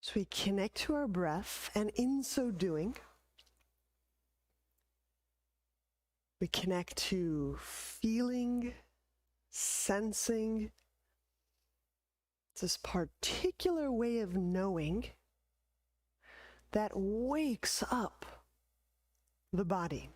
So we connect to our breath, and in so doing, we connect to feeling, sensing. It's this particular way of knowing that wakes up the body.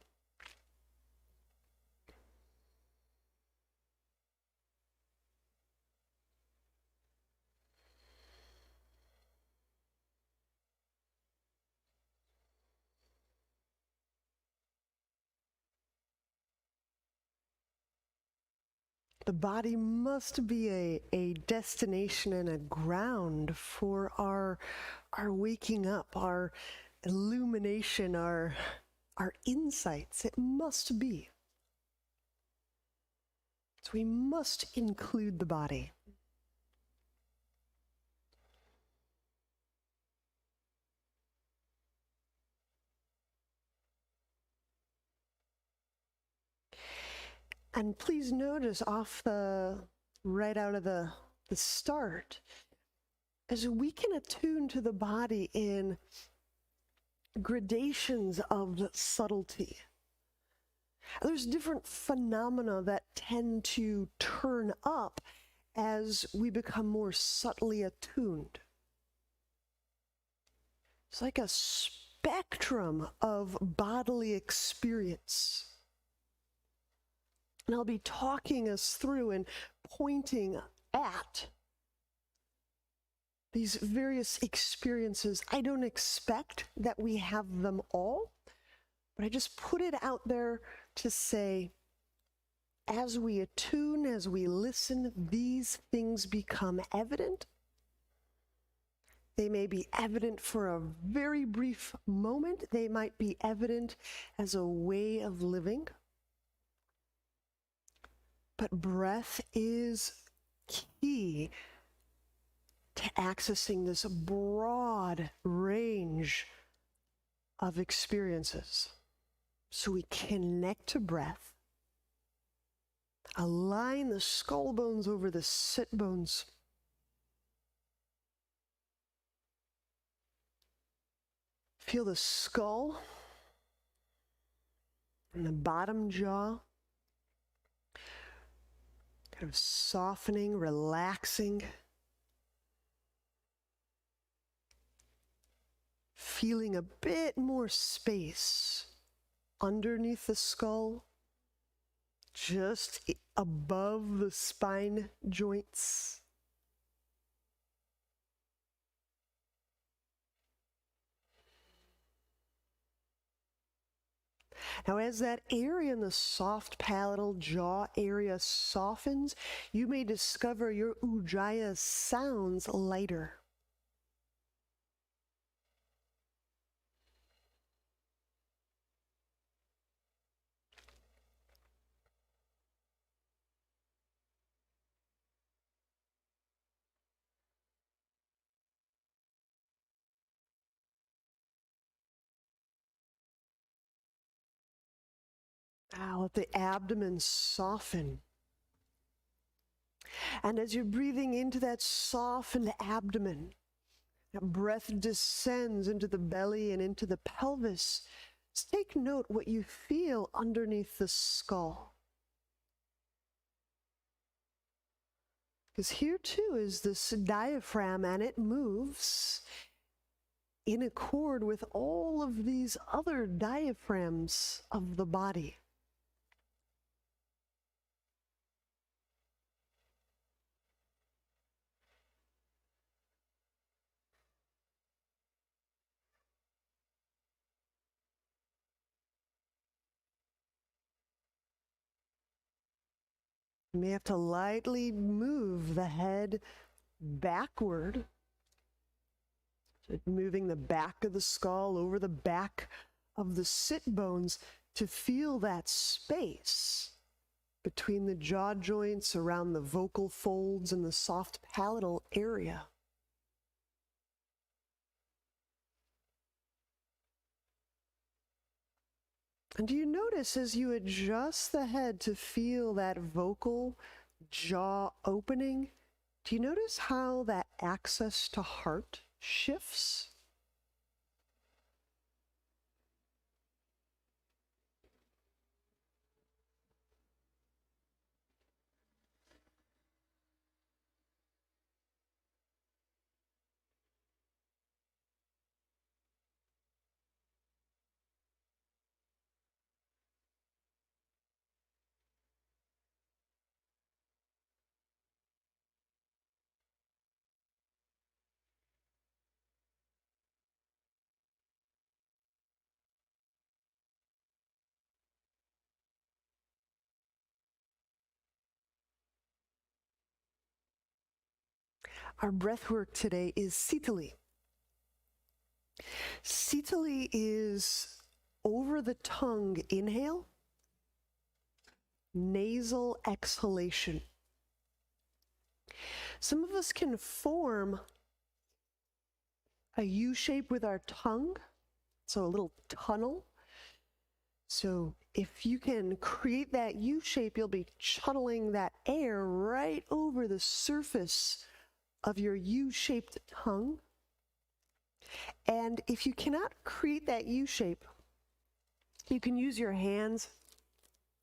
The body must be a destination and a ground for our waking up, our illumination, our insights. It must be. So we must include the body. And please notice right out of the start, as we can attune to the body in gradations of subtlety. There's different phenomena that tend to turn up as we become more subtly attuned. It's like a spectrum of bodily experience. And I'll be talking us through and pointing at these various experiences. I don't expect that we have them all, but I just put it out there to say, as we attune, as we listen, these things become evident. They may be evident for a very brief moment. They might be evident as a way of living. But breath is key to accessing this broad range of experiences. So we connect to breath, align the skull bones over the sit bones, feel the skull and the bottom jaw kind of softening, relaxing, feeling a bit more space underneath the skull, just above the spine joints. Now, as that area in the soft palatal jaw area softens, you may discover your ujjayi sounds lighter. Now let the abdomen soften. And as you're breathing into that softened abdomen, that breath descends into the belly and into the pelvis. Just take note what you feel underneath the skull. Because here too is this diaphragm, and it moves in accord with all of these other diaphragms of the body. You may have to lightly move the head backward. So moving the back of the skull over the back of the sit bones to feel that space between the jaw joints, around the vocal folds and the soft palatal area. And do you notice as you adjust the head to feel that vocal jaw opening, do you notice how that access to heart shifts. Our breath work today is Sitali. Sitali is over the tongue inhale, nasal exhalation. Some of us can form a U shape with our tongue, so a little tunnel. So if you can create that U shape, you'll be channeling that air right over the surface of your U-shaped tongue. And if you cannot create that U shape, you can use your hands,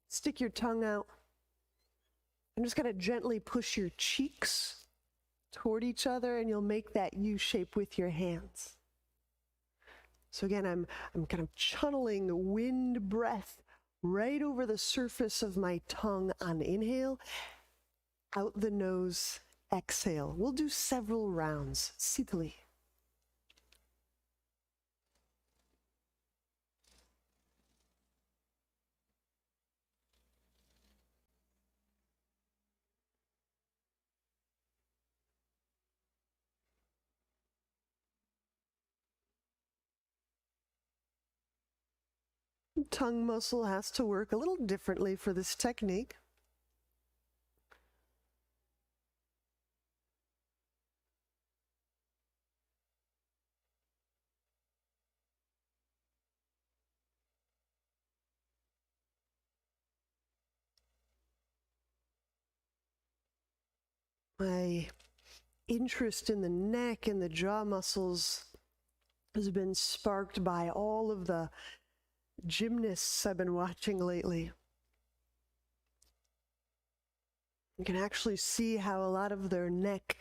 stick your tongue out, and just kind of gently push your cheeks toward each other, and you'll make that U shape with your hands. So again, I'm kind of channeling wind breath right over the surface of my tongue on inhale, out the nose, exhale. We'll do several rounds. Sitali. Tongue muscle has to work a little differently for this technique. My interest in the neck and the jaw muscles has been sparked by all of the gymnasts I've been watching lately. You can actually see how a lot of their neck,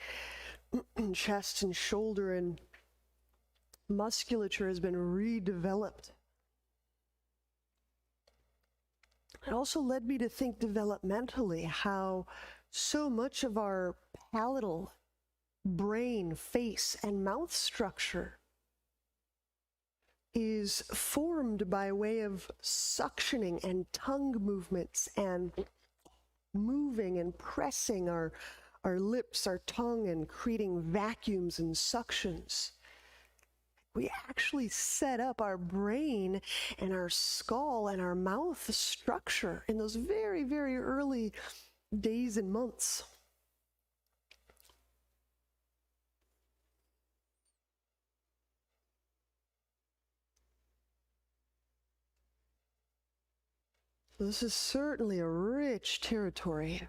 chest, and shoulder and musculature has been redeveloped. It also led me to think developmentally how so much of our palatal, brain, face, and mouth structure is formed by way of suctioning and tongue movements and moving and pressing our lips, our tongue, and creating vacuums and suctions. We actually set up our brain and our skull and our mouth structure in those very, very early days and months. This is certainly a rich territory.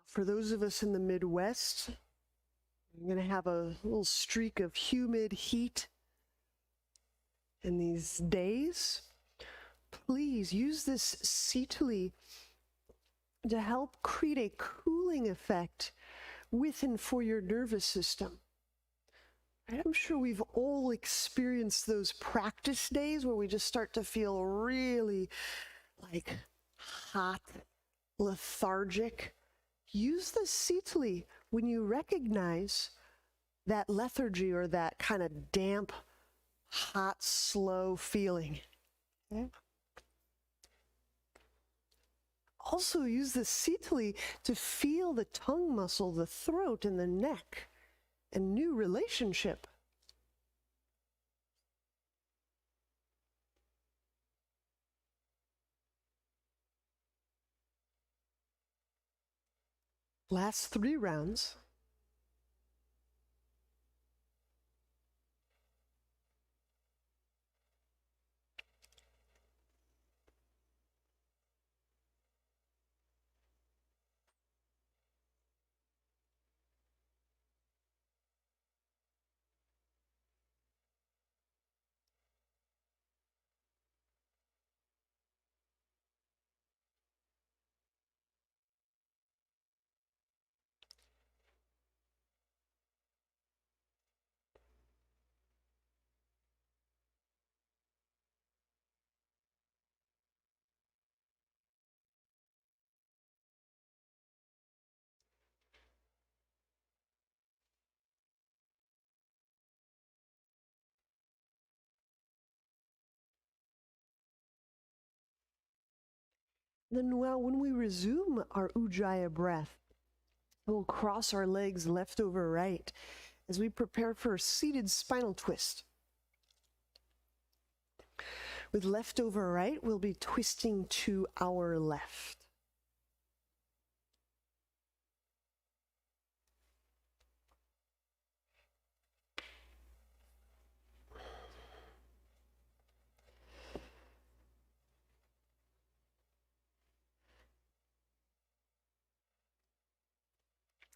For those of us in the Midwest, I'm going to have a little streak of humid heat in these days. Please use this Sitali to help create a cooling effect with and for your nervous system. I'm sure we've all experienced those practice days where we just start to feel really like hot, lethargic. Use the Sitali when you recognize that lethargy or that kind of damp, hot, slow feeling. Okay? Also use the Sitali to feel the tongue muscle, the throat, and the neck, and new relationship. Last 3 rounds. Then now when we resume our Ujjayi breath, we'll cross our legs left over right as we prepare for a seated spinal twist. With left over right, we'll be twisting to our left.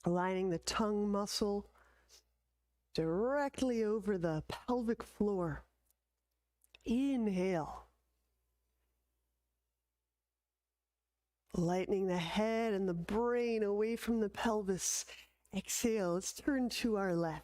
Aligning the tongue muscle directly over the pelvic floor. Inhale. Lightening the head and the brain away from the pelvis. Exhale. Let's turn to our left.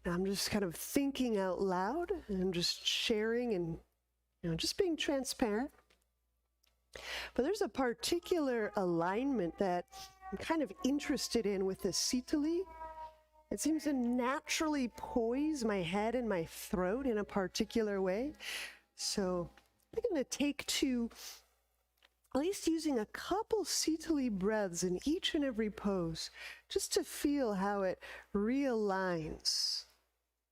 I'm just kind of thinking out loud and just sharing and just being transparent. But there's a particular alignment that I'm kind of interested in with the Sitali. It seems to naturally poise my head and my throat in a particular way. So I'm going to take to at least using a couple Sitali breaths in each and every pose, just to feel how it realigns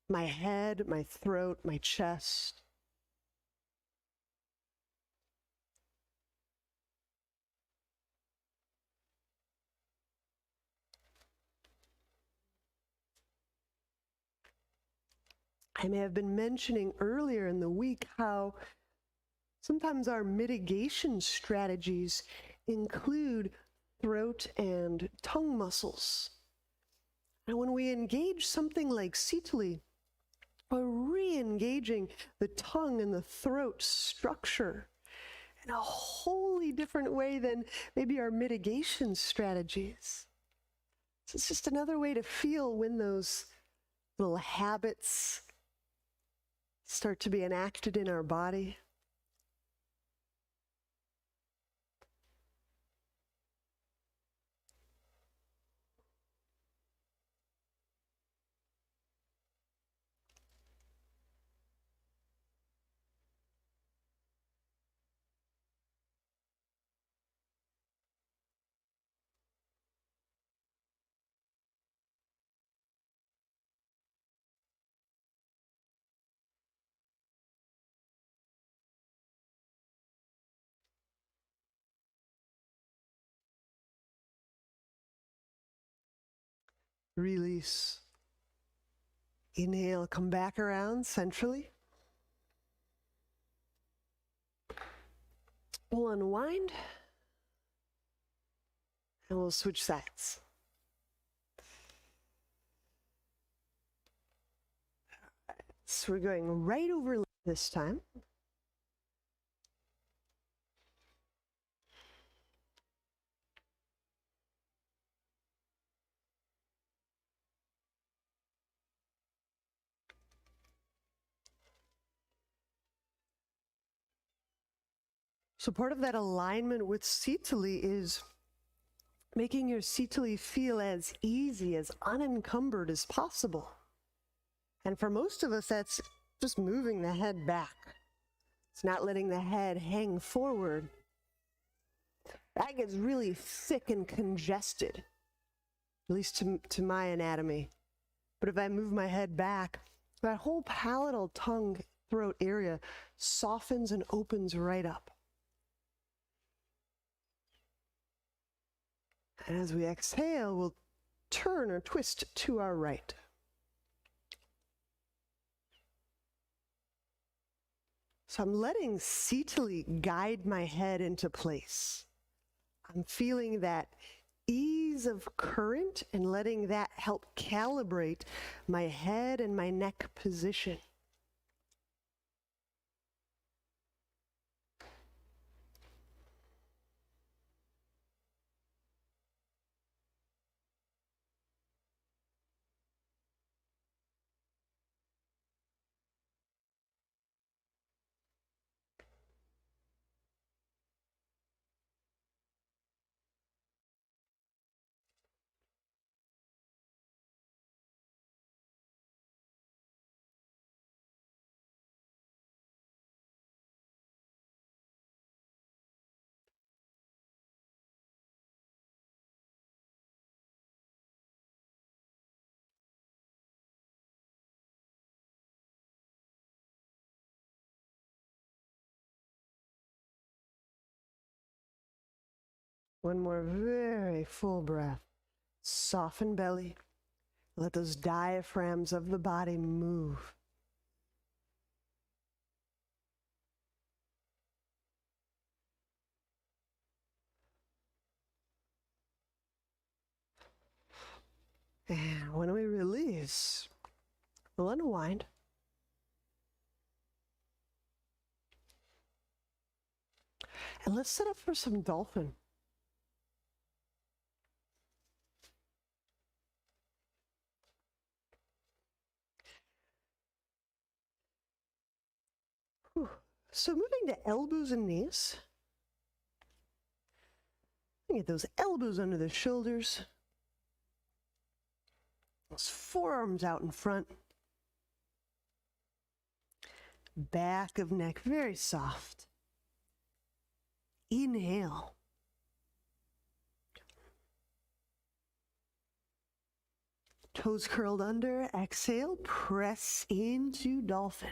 my head, my throat, my chest. I may have been mentioning earlier in the week how sometimes our mitigation strategies include throat and tongue muscles. And when we engage something like Sitali, we're re-engaging the tongue and the throat structure in a wholly different way than maybe our mitigation strategies. So it's just another way to feel when those little habits start to be enacted in our body. Release. Inhale, come back around centrally. We'll unwind and we'll switch sides. So we're going right over this time. So part of that alignment with Sitali is making your Sitali feel as easy, as unencumbered as possible. And for most of us, that's just moving the head back. It's not letting the head hang forward. That gets really thick and congested, at least to my anatomy. But if I move my head back, that whole palatal, tongue, throat area softens and opens right up. And as we exhale, we'll turn or twist to our right. So I'm letting Sitali guide my head into place. I'm feeling that ease of current and letting that help calibrate my head and my neck position. One more very full breath. Soften belly. Let those diaphragms of the body move. And when we release, we'll unwind. And let's set up for some dolphin. Whew. So moving to elbows and knees. Get those elbows under the shoulders. Those forearms out in front. Back of neck very soft. Inhale. Toes curled under. Exhale. Press into dolphin.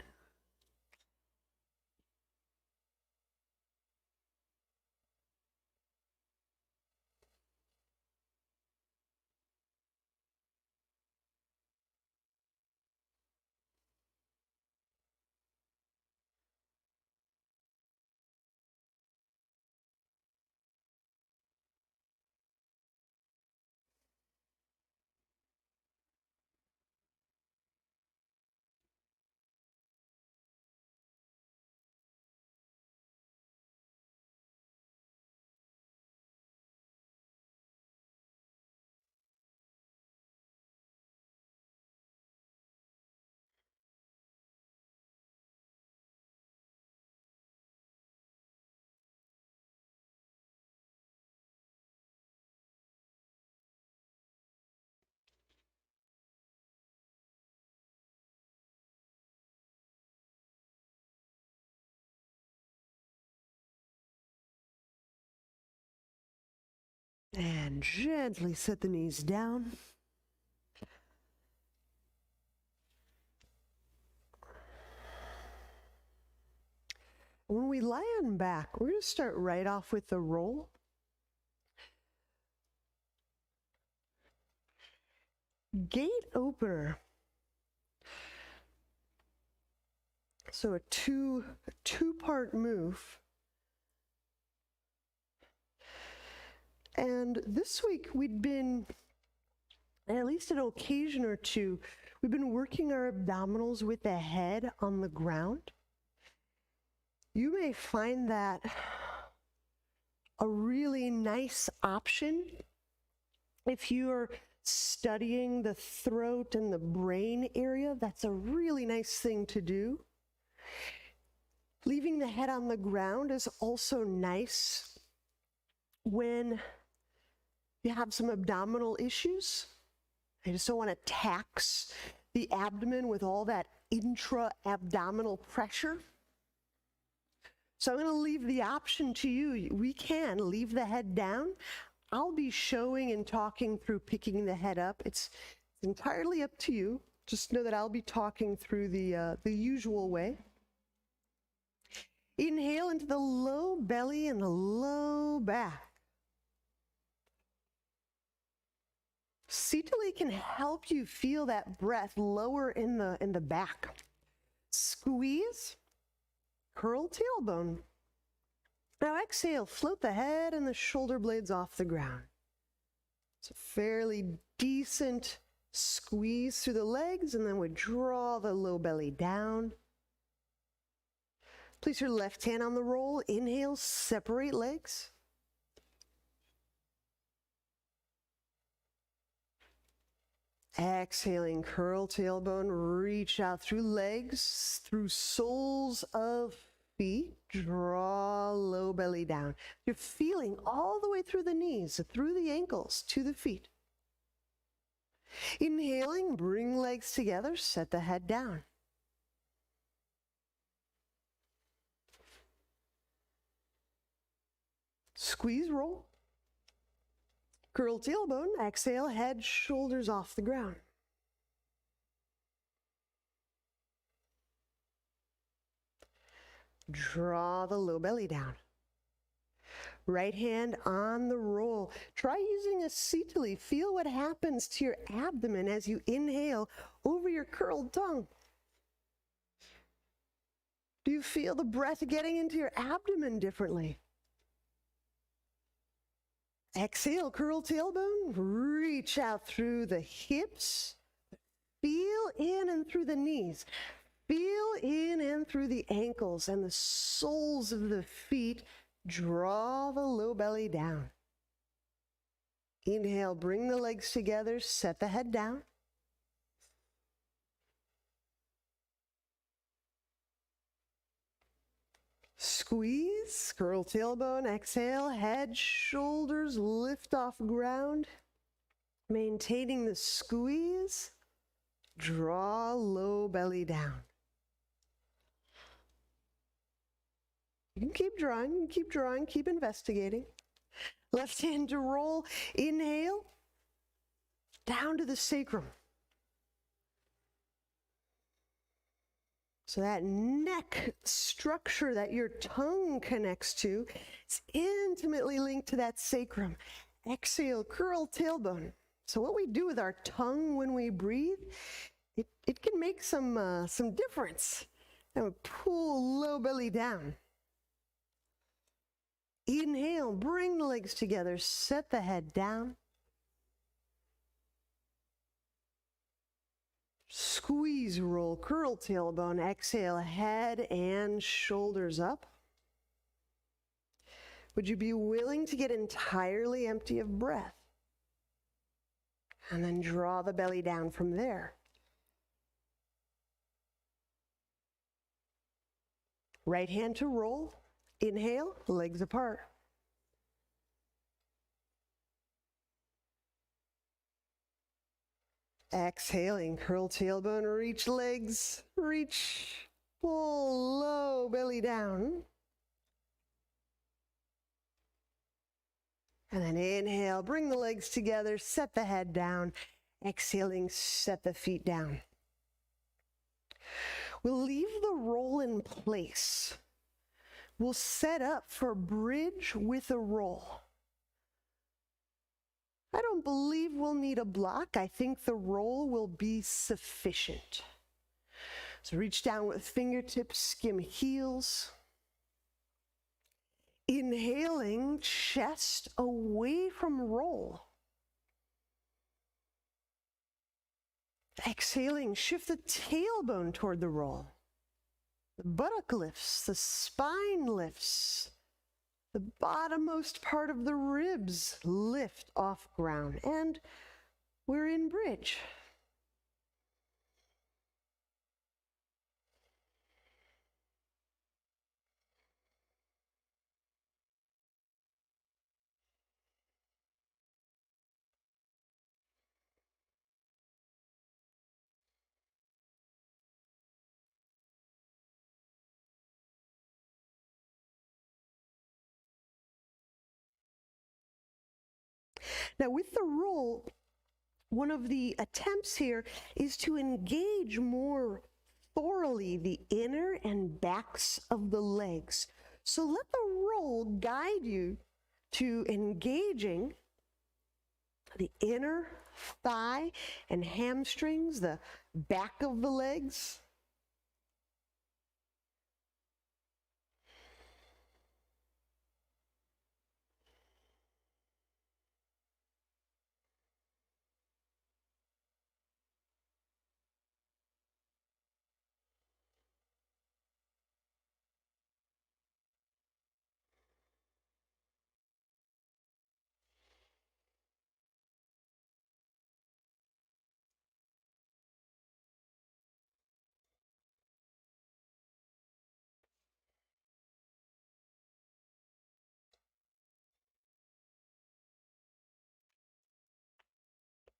And gently set the knees down. When we lie on back, we're going to start right off with the roll. Gate opener. So a two-part move. And this week we'd been, at least an occasion or two, we've been working our abdominals with the head on the ground. You may find that a really nice option if you're studying the throat and the brain area. That's a really nice thing to do. Leaving the head on the ground is also nice when you have some abdominal issues. I just don't want to tax the abdomen with all that intra-abdominal pressure. So I'm going to leave the option to you. We can leave the head down. I'll be showing and talking through picking the head up. It's entirely up to you. Just know that I'll be talking through the usual way. Inhale into the low belly and the low back. Sitali can help you feel that breath lower in the back. Squeeze, curl tailbone. Now exhale, float the head and the shoulder blades off the ground. It's a fairly decent squeeze through the legs, and then we draw the low belly down. Place your left hand on the roll. Inhale, separate legs. Exhaling, curl tailbone, reach out through legs, through soles of feet. Draw low belly down. You're feeling all the way through the knees, through the ankles, to the feet. Inhaling, bring legs together, set the head down. Squeeze, roll. Curl tailbone, exhale, head, shoulders off the ground. Draw the low belly down. Right hand on the roll. Try using a Sitali. Feel what happens to your abdomen as you inhale over your curled tongue. Do you feel the breath getting into your abdomen differently? Exhale, curl tailbone, reach out through the hips. Feel in and through the knees. Feel in and through the ankles and the soles of the feet. Draw the low belly down. Inhale, bring the legs together, set the head down. Squeeze, curl tailbone, exhale, head, shoulders lift off ground. Maintaining the squeeze, draw low belly down. You can keep drawing, keep investigating. Left hand to roll, inhale, down to the sacrum. So that neck structure that your tongue connects to is intimately linked to that sacrum. Exhale, curl tailbone. So what we do with our tongue when we breathe, it can make some difference. And we pull low belly down. Inhale, bring the legs together, set the head down. Squeeze, roll, curl tailbone, exhale, head and shoulders up. Would you be willing to get entirely empty of breath? And then draw the belly down from there. Right hand to roll. Inhale, legs apart. Exhaling, curl tailbone, reach legs, reach, pull low belly down. And then inhale, bring the legs together, set the head down. Exhaling, set the feet down. We'll leave the roll in place. We'll set up for bridge with a roll. I don't believe we'll need a block. I think the roll will be sufficient. So reach down with fingertips, skim heels. Inhaling, chest away from roll. Exhaling, shift the tailbone toward the roll. The buttock lifts, the spine lifts. The bottommost part of the ribs lift off ground, and we're in bridge. Now with the roll, one of the attempts here is to engage more thoroughly the inner and backs of the legs. So let the roll guide you to engaging the inner thigh and hamstrings, the back of the legs.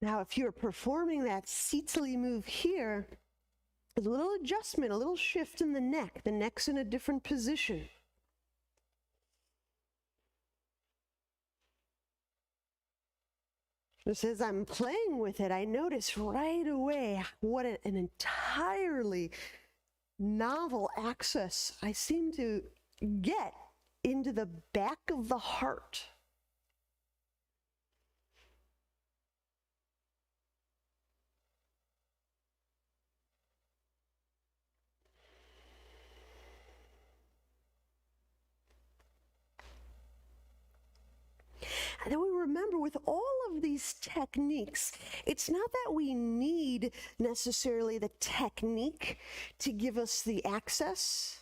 Now, if you're performing that Sitali move here, there's a little adjustment, a little shift in the neck. The neck's in a different position. Just as I'm playing with it, I notice right away what an entirely novel access I seem to get into the back of the heart. And then we remember with all of these techniques, it's not that we need necessarily the technique to give us the access.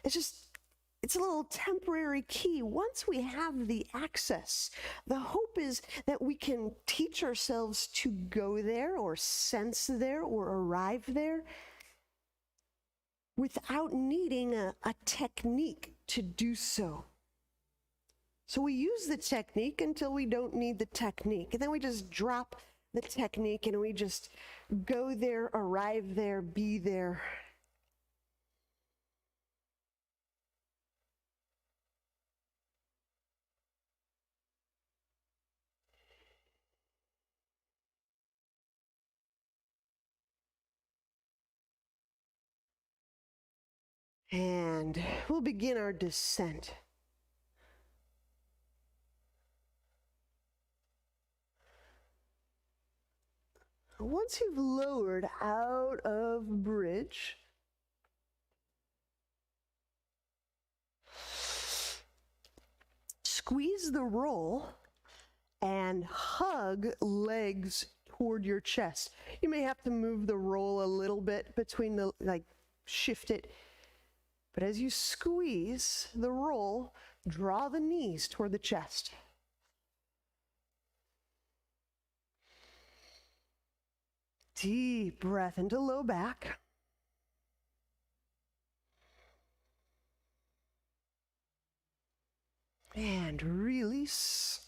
It's a little temporary key. Once we have the access, the hope is that we can teach ourselves to go there or sense there or arrive there without needing a technique to do so. So we use the technique until we don't need the technique. And then we just drop the technique and we just go there, arrive there, be there. And we'll begin our descent. Once you've lowered out of bridge, squeeze the roll and hug legs toward your chest. You may have to move the roll a little bit between the, shift it. But as you squeeze the roll, draw the knees toward the chest. Deep breath into low back. And release.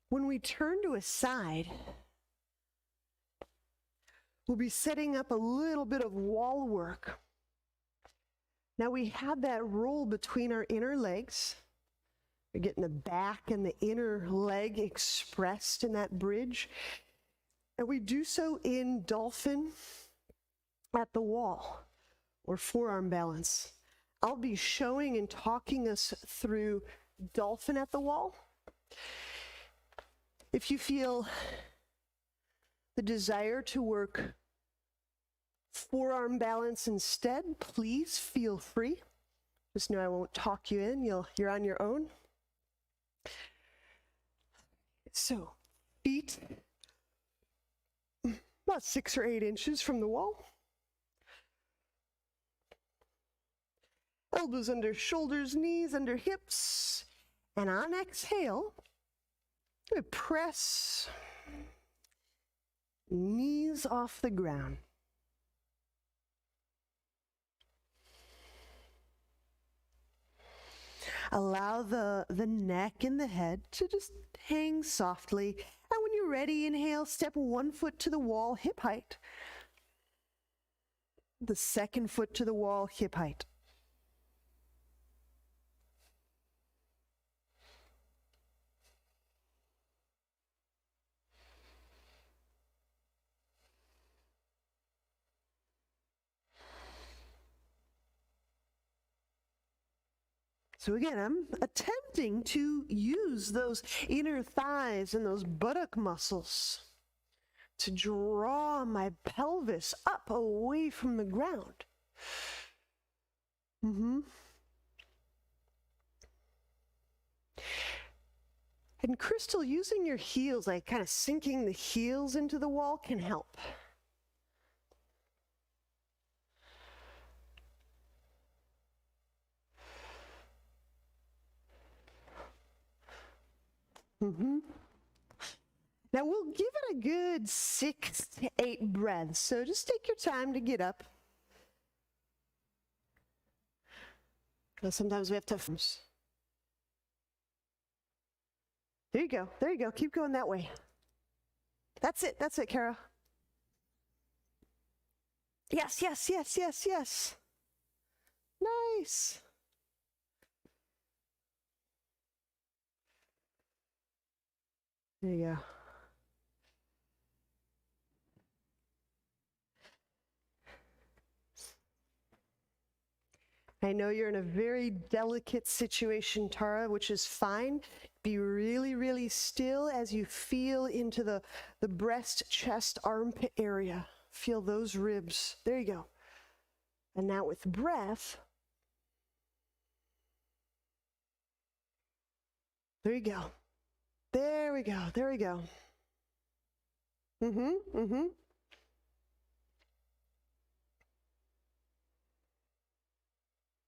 When we turn to a side, we'll be setting up a little bit of wall work. Now we have that roll between our inner legs. We're getting the back and the inner leg expressed in that bridge. And we do so in dolphin at the wall or forearm balance. I'll be showing and talking us through dolphin at the wall. If you feel the desire to work forearm balance instead, please feel free. Just know I won't talk you in. You're on your own. So, feet about 6 or 8 inches from the wall. Elbows under shoulders, knees under hips. And on exhale, we press knees off the ground. Allow the neck and the head to just hang softly. And when you're ready, inhale, step 1 foot to the wall, hip height. The second foot to the wall, hip height. So again, I'm attempting to use those inner thighs and those buttock muscles to draw my pelvis up away from the ground. And Crystal, using your heels, like kind of sinking the heels into the wall, can help. Now we'll give it a good 6 to 8 breaths. So just take your time to get up. Sometimes we have to. There you go. There you go. Keep going that way. That's it. That's it, Kara. Yes, yes, yes, yes, yes. Nice. There you go. I know you're in a very delicate situation, Tara, which is fine. Be really, really still as you feel into the breast, chest, armpit area. Feel those ribs. There you go. And now with breath, there you go. There we go. There we go.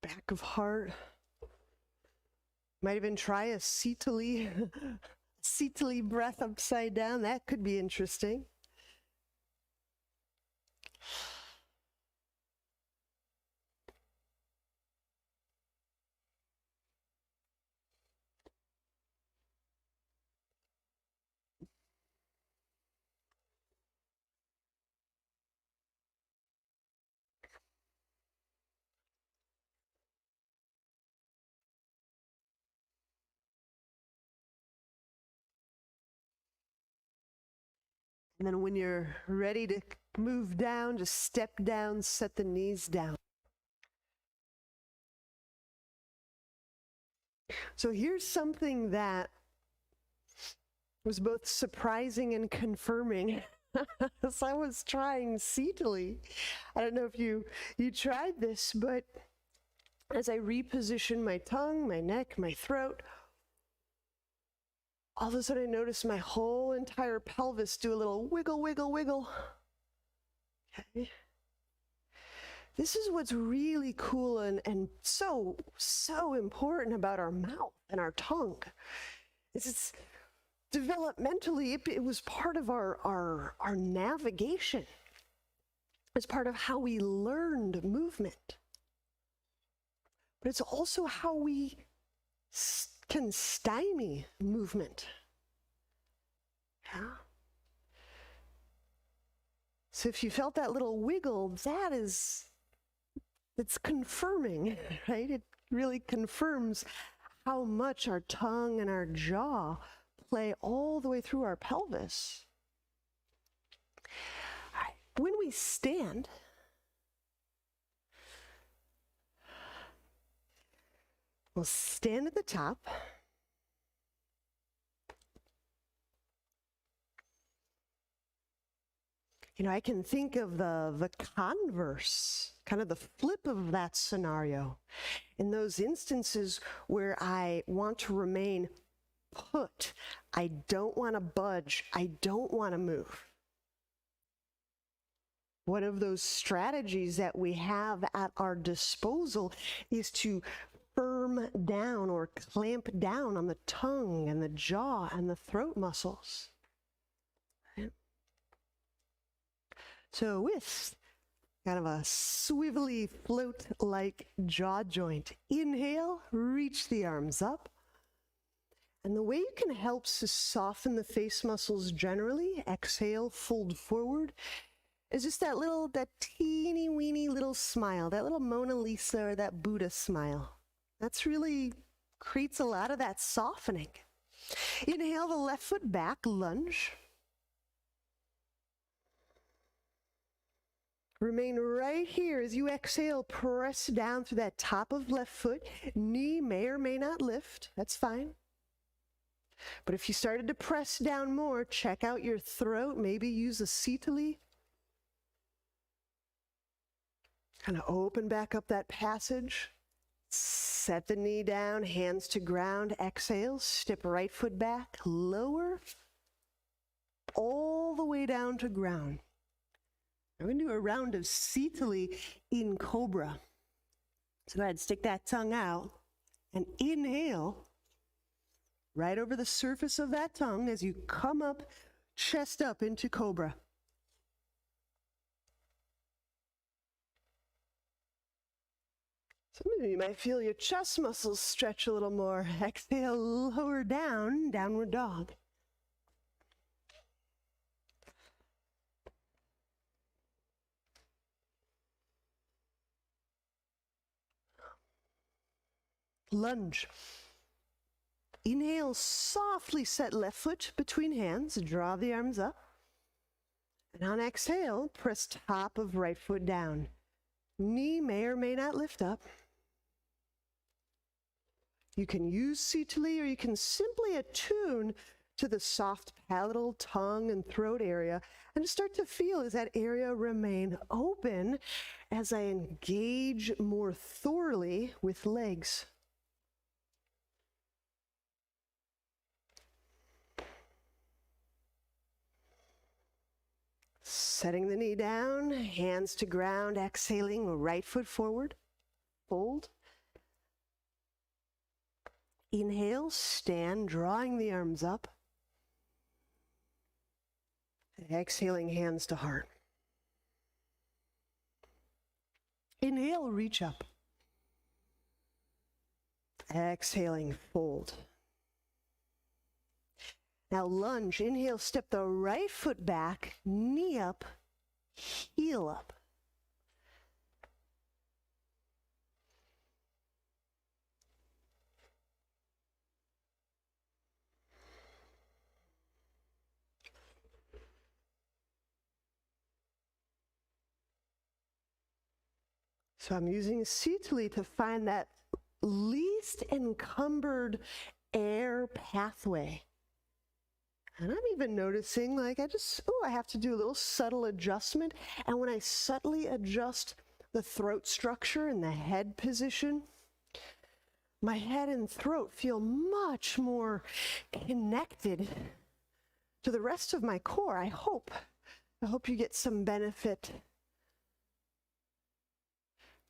Back of heart. Might even try a Sitali, Sitali breath upside down. That could be interesting. And then when you're ready to move down, just step down, set the knees down. So here's something that was both surprising and confirming. As I was trying Sitali, I don't know if you tried this, but as I reposition my tongue, my neck, my throat, all of a sudden I noticed my whole entire pelvis do a little wiggle, wiggle, wiggle. Okay. This is what's really cool and so important about our mouth and our tongue. It's developmentally, it was part of our navigation. It's part of how we learned movement. But it's also how we can stymie movement. Yeah. So if you felt that little wiggle, it's confirming, right? It really confirms how much our tongue and our jaw play all the way through our pelvis. All right. When we stand, we'll stand at the top. You know, I can think of the converse, kind of the flip of that scenario. In those instances where I want to remain put, I don't want to budge, I don't want to move. One of those strategies that we have at our disposal is to firm down or clamp down on the tongue and the jaw and the throat muscles. So with kind of a swivelly float-like jaw joint, inhale, reach the arms up. And the way you can help to soften the face muscles generally, exhale, fold forward, is just that teeny weeny little smile, that little Mona Lisa or that Buddha smile. That's really creates a lot of that softening. Inhale the left foot back, lunge. Remain right here as you exhale. Press down through that top of left foot. Knee may or may not lift. That's fine. But if you started to press down more, check out your throat. Maybe use a Sitali. Kind of open back up that passage. Set the knee down, hands to ground. Exhale, step right foot back, lower, all the way down to ground. I'm going to do a round of Sitali in Cobra. So go ahead, stick that tongue out and inhale right over the surface of that tongue as you come up, chest up into Cobra. Some of you might feel your chest muscles stretch a little more. Exhale, lower down, downward dog. Lunge. Inhale, softly set left foot between hands, draw the arms up. And on exhale, press top of right foot down. Knee may or may not lift up. You can use Sitali or you can simply attune to the soft palatal, tongue, and throat area and start to feel as that area remain open as I engage more thoroughly with legs. Setting the knee down, hands to ground, exhaling, right foot forward, fold. Inhale, stand, drawing the arms up. Exhaling, hands to heart. Inhale, reach up. Exhaling, fold. Now lunge, inhale, step the right foot back, knee up, heel up. So I'm using Sitali to find that least encumbered air pathway. And I'm even noticing, like, I have to do a little subtle adjustment. And when I subtly adjust the throat structure and the head position, my head and throat feel much more connected to the rest of my core. I hope you get some benefit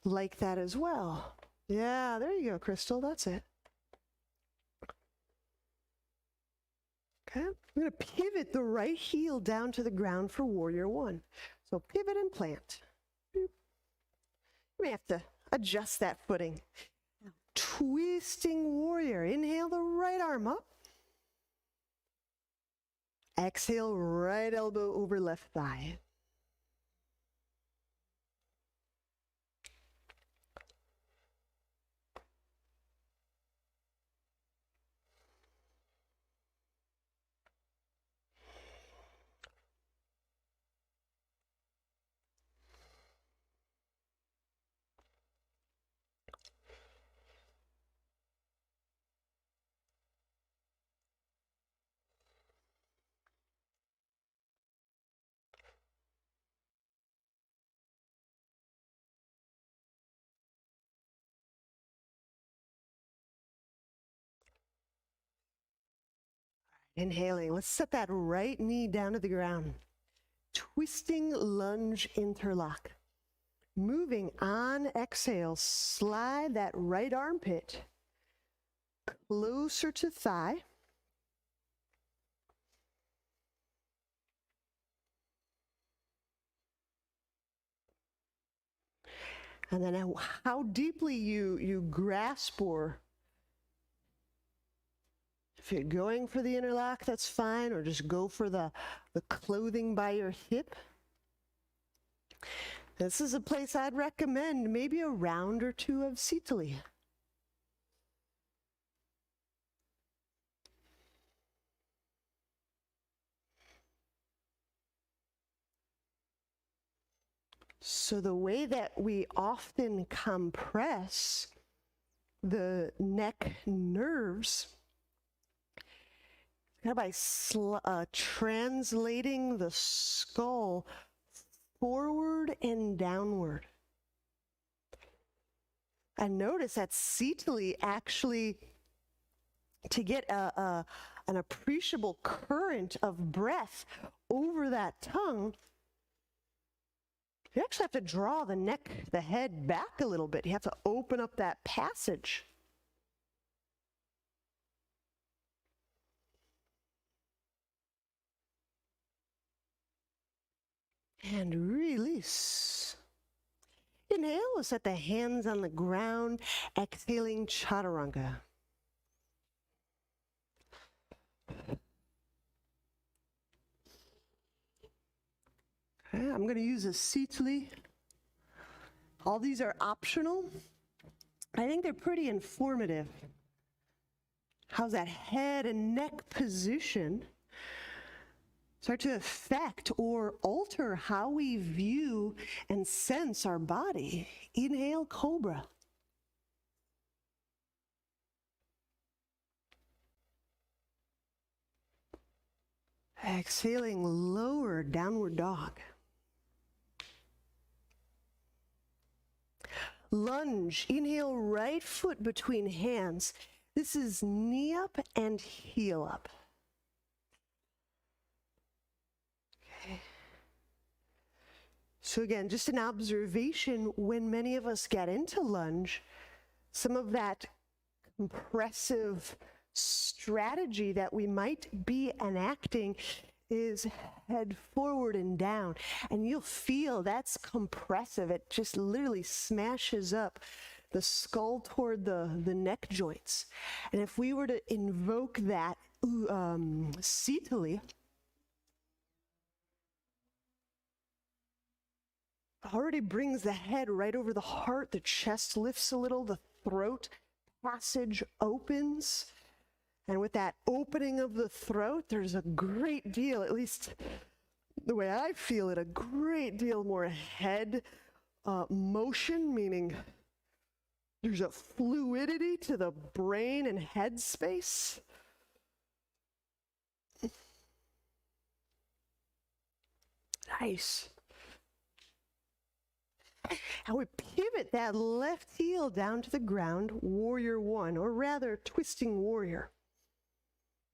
like that as well. Yeah, there you go, Crystal, that's it. Okay, I'm going to pivot the right heel down to the ground for warrior one. So pivot and plant. You may have to adjust that footing. Twisting warrior. Inhale the right arm up. Exhale, right elbow over left thigh. Inhaling, let's set that right knee down to the ground. Twisting lunge interlock. Moving on exhale, slide that right armpit closer to thigh. And then how deeply you grasp, or if you're going for the interlock, that's fine, or just go for the clothing by your hip. This is a place I'd recommend maybe a round or two of Sitali. So the way that we often compress the neck nerves by translating the skull forward and downward. And notice that Sitali actually, to get an appreciable current of breath over that tongue, you actually have to draw the head back a little bit. You have to open up that passage. And release. Inhale, we'll set the hands on the ground, exhaling chaturanga. Okay, I'm going to use a Sitali. All these are optional. I think they're pretty informative. How's that head and neck position start to affect or alter how we view and sense our body? Inhale, cobra. Exhaling, lower downward dog. Lunge, inhale, right foot between hands. This is knee up and heel up. Okay. So again, just an observation, when many of us get into lunge, some of that compressive strategy that we might be enacting is head forward and down, and you'll feel that's compressive. It just literally smashes up the skull toward the neck joints. And if we were to invoke that Sitali, already brings the head right over the heart, the chest lifts a little, the throat passage opens. And with that opening of the throat, there's a great deal, at least the way I feel it, a great deal more head motion, meaning there's a fluidity to the brain and head space. Nice. And we pivot that left heel down to the ground, warrior one, or rather twisting warrior.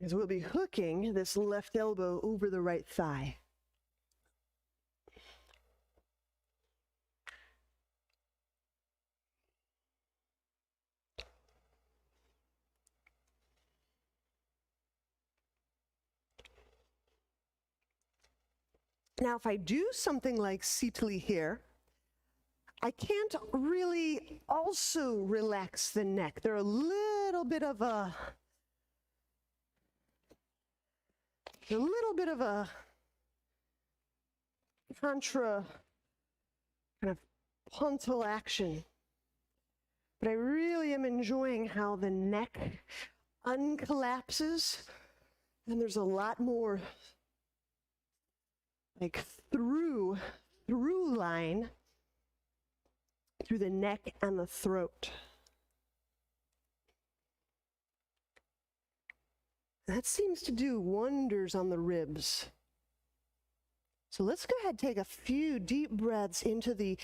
As we'll be hooking this left elbow over the right thigh. Now, if I do something like Sitali here, I can't really also relax the neck. There's a little bit of a contra kind of puntal action. But I really am enjoying how the neck uncollapses, and there's a lot more like through line through the neck and the throat. That seems to do wonders on the ribs. So let's go ahead and take a few deep breaths into the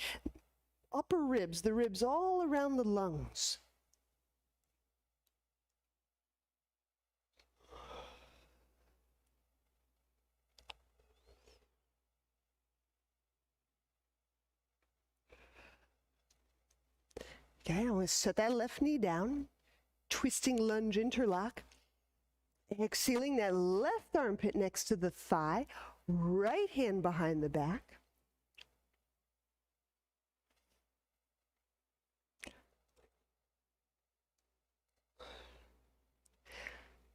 upper ribs, the ribs all around the lungs. Okay, I'm going to set that left knee down, twisting lunge interlock. Exhaling that left armpit next to the thigh, right hand behind the back.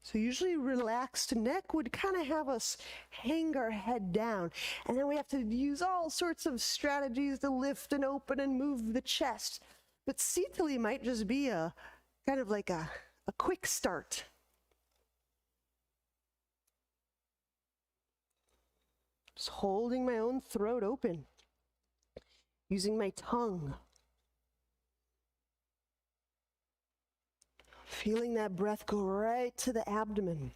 So usually relaxed neck would kind of have us hang our head down, and then we have to use all sorts of strategies to lift and open and move the chest. But Sitali might just be a kind of like a quick start. Just holding my own throat open. using my tongue. Feeling that breath go right to the abdomen.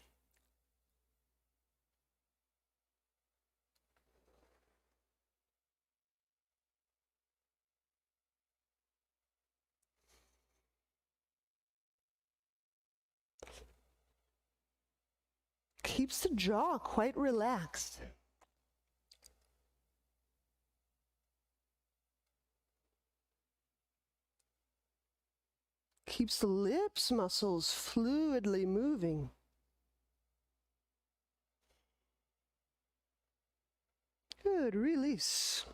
Keeps the jaw quite relaxed. Keeps the lips muscles fluidly moving. Good, release.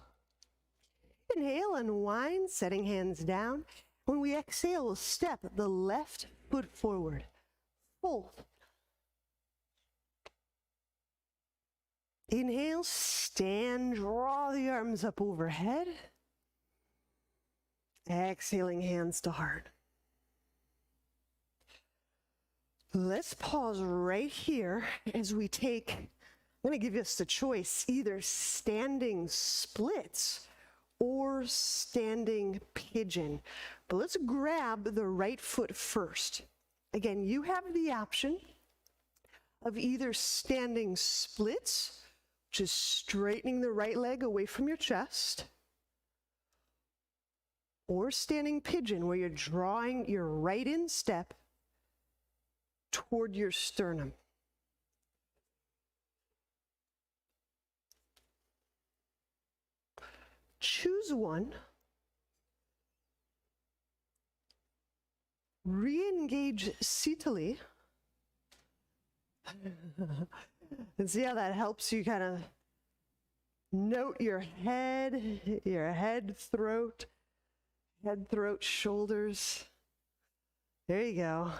Inhale, unwind, setting hands down. When we exhale, we'll step the left foot forward. Fold. Inhale, stand, draw the arms up overhead. Exhaling, hands to heart. Let's pause right here as we take, I'm going to give us a choice, either standing splits or standing pigeon. But let's grab the right foot first. Again, you have the option of either standing splits, which is straightening the right leg away from your chest, or standing pigeon, where you're drawing your right instep toward your sternum. Choose one. Re-engage Sitali. And see how that helps you kind of note your head, throat, shoulders. There you go.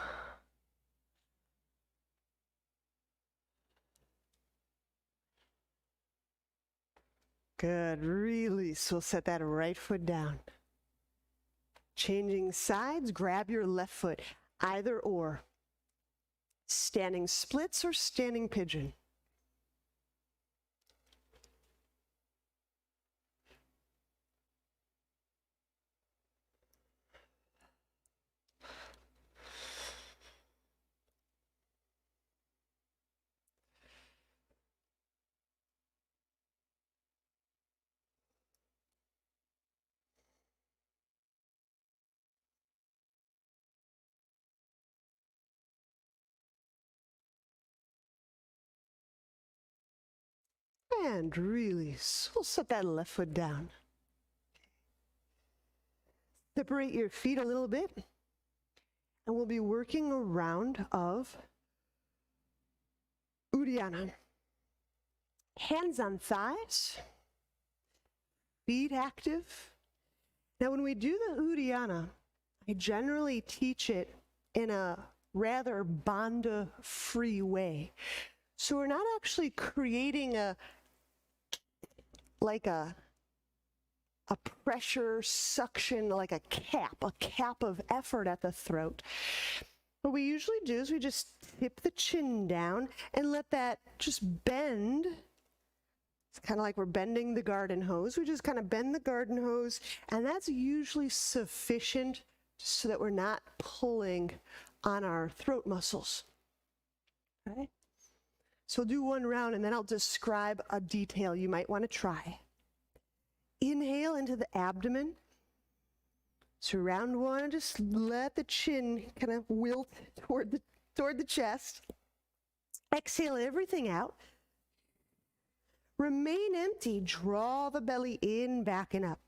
Good, release. We'll set that right foot down. Changing sides, grab your left foot, either or. Standing splits or standing pigeon. And release. We'll set that left foot down. Separate your feet a little bit. And we'll be working a round of Uddiyana. Hands on thighs. Feet active. Now when we do the Uddiyana, I generally teach it in a rather bandha-free way. So we're not actually creating a pressure suction, like a cap of effort at the throat. What we usually do is we just tip the chin down and let that just bend. It's kind of like we're bending the garden hose. We just kind of bend the garden hose, and that's usually sufficient so that we're not pulling on our throat muscles. Okay? So we'll do one round, and then I'll describe a detail you might want to try. Inhale into the abdomen. So round one, just let the chin kind of wilt toward the chest. Exhale everything out. Remain empty. Draw the belly in, back and up.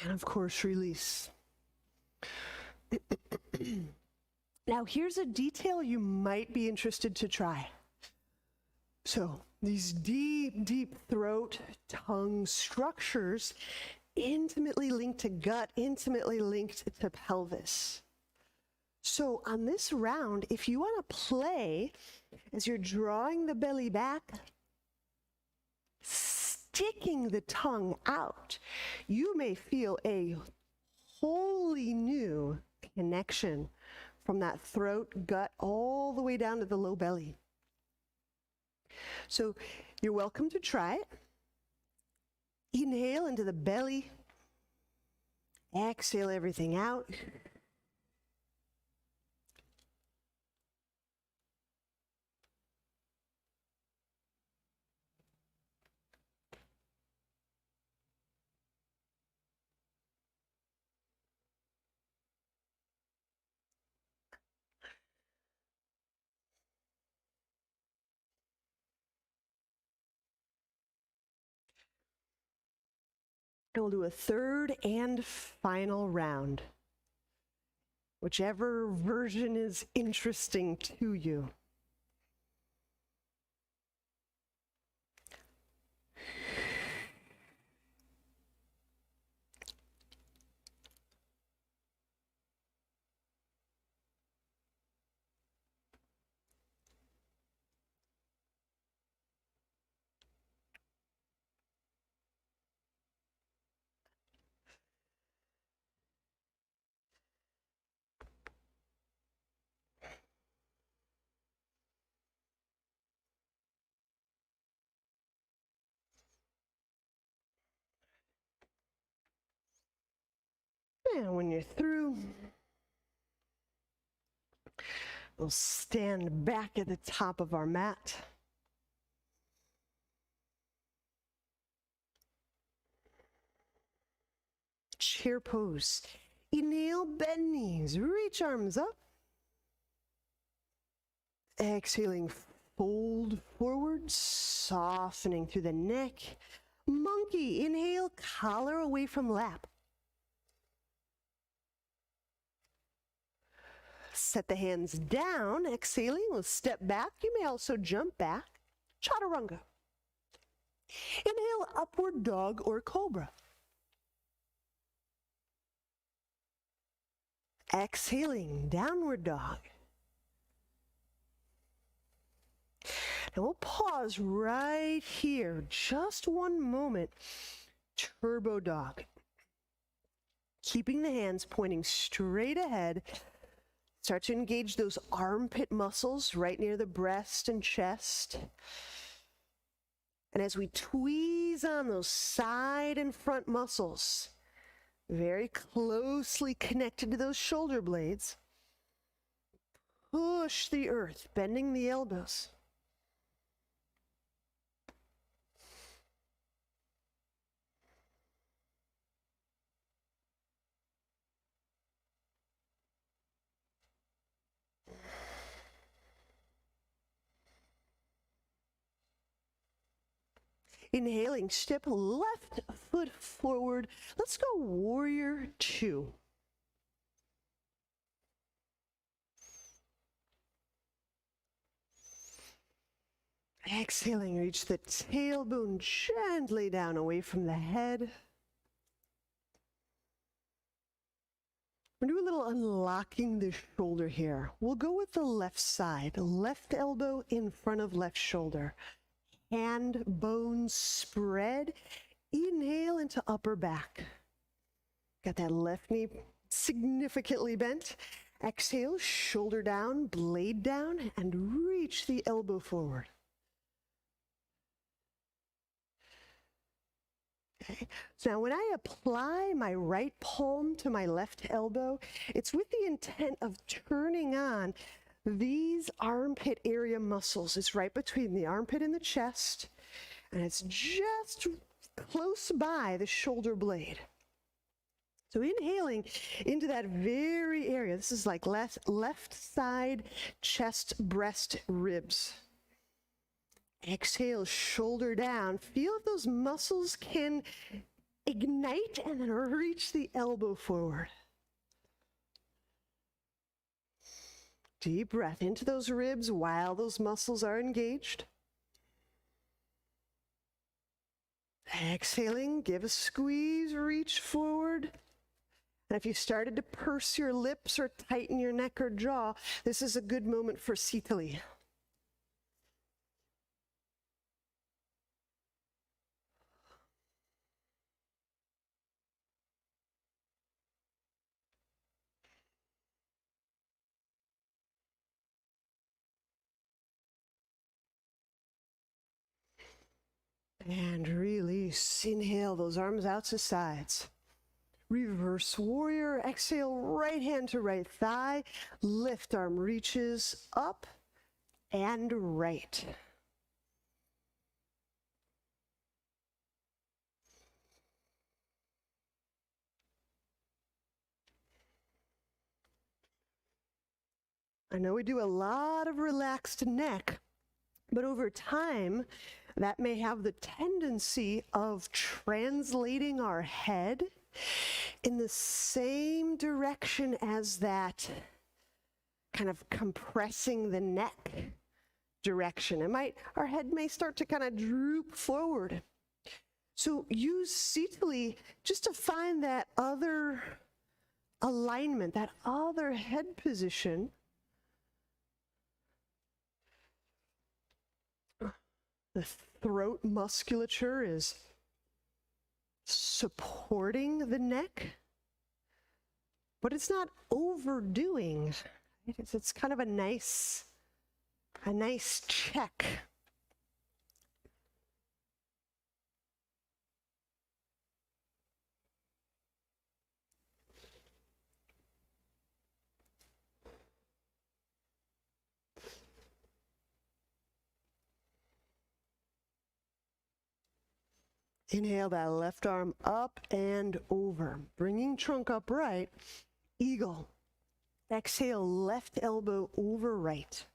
And of course, release. Now, here's a detail you might be interested to try. So, these deep throat, tongue structures intimately linked to gut, intimately linked to pelvis. So, on this round, if you want to play as you're drawing the belly back, sticking the tongue out, you may feel a wholly new connection from that throat, gut, all the way down to the low belly. So you're welcome to try it. Inhale into the belly. Exhale everything out. And we'll do a third and final round, whichever version is interesting to you. And when you're through, we'll stand back at the top of our mat. Chair pose. Inhale, bend knees, reach arms up. Exhaling, fold forward, softening through the neck. Monkey, inhale, collar away from lap. Set the hands down, exhaling, we'll step back. You may also jump back. Chaturanga. Inhale, upward dog or cobra. Exhaling, downward dog. And we'll pause right here, just one moment. Turbo dog. Keeping the hands pointing straight ahead. Start to engage those armpit muscles right near the breast and chest. And as we tweeze on those side and front muscles, very closely connected to those shoulder blades, push the earth, bending the elbows. Inhaling, step left foot forward. Let's go warrior two. Exhaling, reach the tailbone gently down away from the head. We'll do a little unlocking the shoulder here. We'll go with the left side, left elbow in front of left shoulder. Hand bones spread. Inhale into upper back. Got that left knee significantly bent. Exhale, shoulder down, blade down, and reach the elbow forward. Okay. So now when I apply my right palm to my left elbow, it's with the intent of turning on these armpit area muscles. It's right between the armpit and the chest, and it's just close by the shoulder blade. So inhaling into that very area. This is like left side, chest, breast, ribs. Exhale, shoulder down. Feel if those muscles can ignite and then reach the elbow forward. Deep breath into those ribs while those muscles are engaged. Exhaling, give a squeeze, reach forward. And if you started to purse your lips or tighten your neck or jaw, this is a good moment for Sitali. And release. Inhale those arms out to sides. Reverse warrior. Exhale, right hand to right thigh. Lift arm reaches up and right. I know we do a lot of relaxed neck, but over time, that may have the tendency of translating our head in the same direction as that kind of compressing the neck direction. Our head may start to kind of droop forward. So use Sitali just to find that other alignment, that other head position. The throat musculature is supporting the neck, but it's not overdoing. It's kind of a nice check. Inhale that left arm up and over, bringing trunk upright, eagle. Exhale, left elbow over right.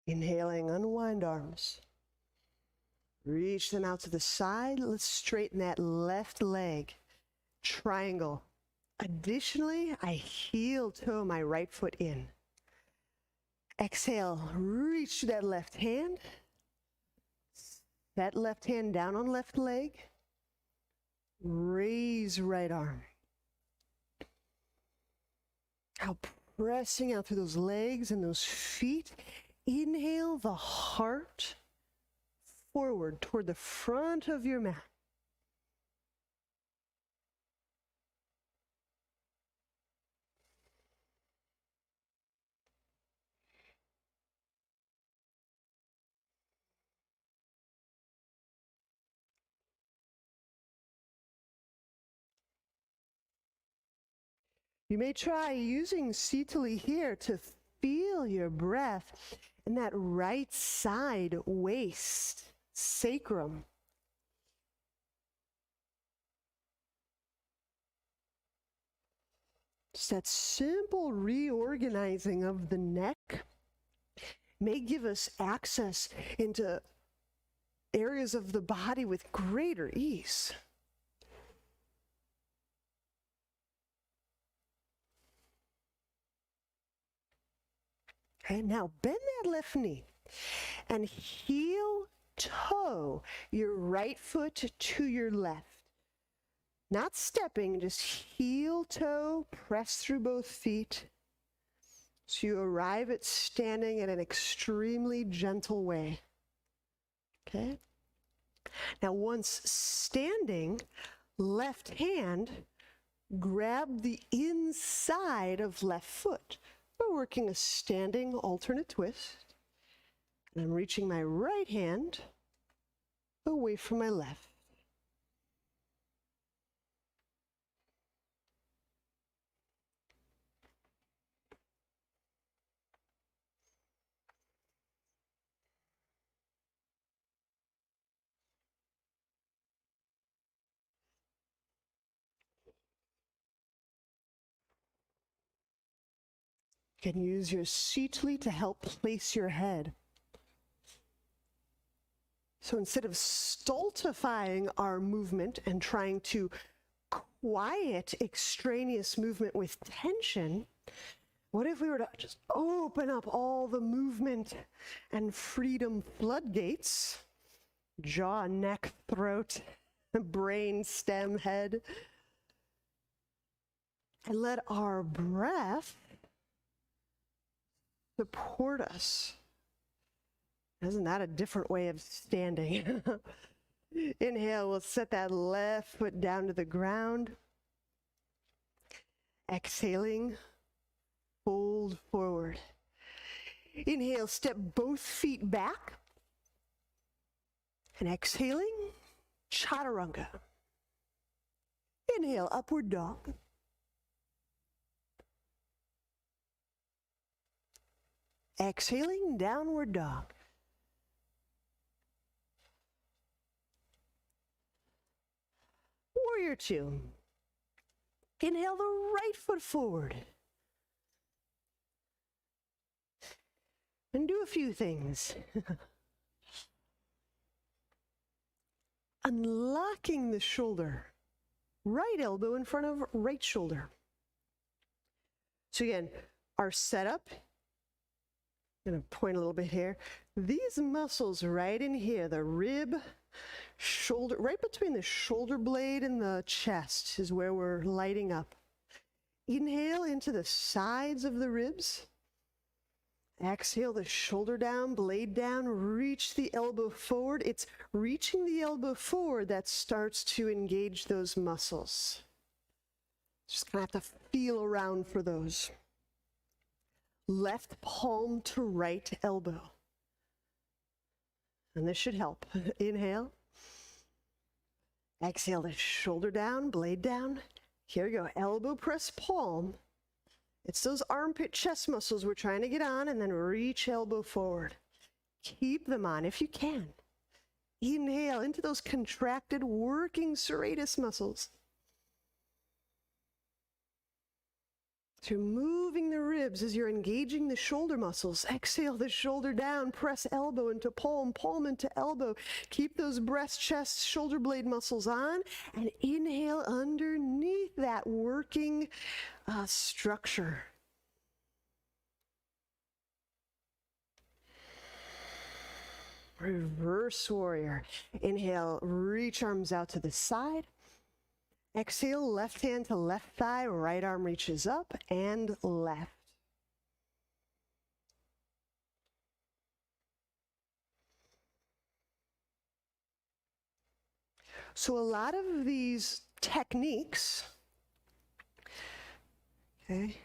Inhaling, unwind arms. Reach them out to the side. Let's straighten that left leg. Triangle. Additionally, I heel toe my right foot in. Exhale, reach that left hand. That left hand down on left leg. Raise right arm. Now pressing out through those legs and those feet. Inhale the heart forward toward the front of your mat. You may try using Sitali here to feel your breath in that right side waist, sacrum. Just that simple reorganizing of the neck may give us access into areas of the body with greater ease. Okay, now bend that left knee and heel toe your right foot to your left. Not stepping, just heel toe, press through both feet. So you arrive at standing in an extremely gentle way. Okay? Now once standing, left hand, grab the inside of left foot. We're working a standing alternate twist. And I'm reaching my right hand away from my left. You can use your Sitali to help place your head. So instead of stultifying our movement and trying to quiet extraneous movement with tension, what if we were to just open up all the movement and freedom floodgates, jaw, neck, throat, brain, stem, head, and let our breath support us? Isn't that a different way of standing? Inhale, we'll set that left foot down to the ground. Exhaling, fold forward. Inhale, step both feet back. And exhaling, chaturanga. Inhale, upward dog. Exhaling, downward dog. Warrior two. Inhale the right foot forward. And do a few things. Unlocking the shoulder. Right elbow in front of right shoulder. So again, our setup, I'm going to point a little bit here. These muscles right in here, the rib, shoulder, right between the shoulder blade and the chest is where we're lighting up. Inhale into the sides of the ribs. Exhale the shoulder down, blade down, reach the elbow forward. It's reaching the elbow forward that starts to engage those muscles. Just gonna have to feel around for those. Left palm to right elbow. And this should help. Inhale. Exhale the shoulder down, blade down. Here we go, elbow press palm. It's those armpit chest muscles we're trying to get on, and then reach elbow forward. Keep them on if you can. Inhale into those contracted working serratus muscles. So you're moving the ribs as you're engaging the shoulder muscles. Exhale the shoulder down, press elbow into palm, palm into elbow. Keep those breast, chest, shoulder blade muscles on, and inhale underneath that working structure. Reverse warrior. Inhale, reach arms out to the side. Exhale, left hand to left thigh, right arm reaches up and left. So a lot of these techniques, okay,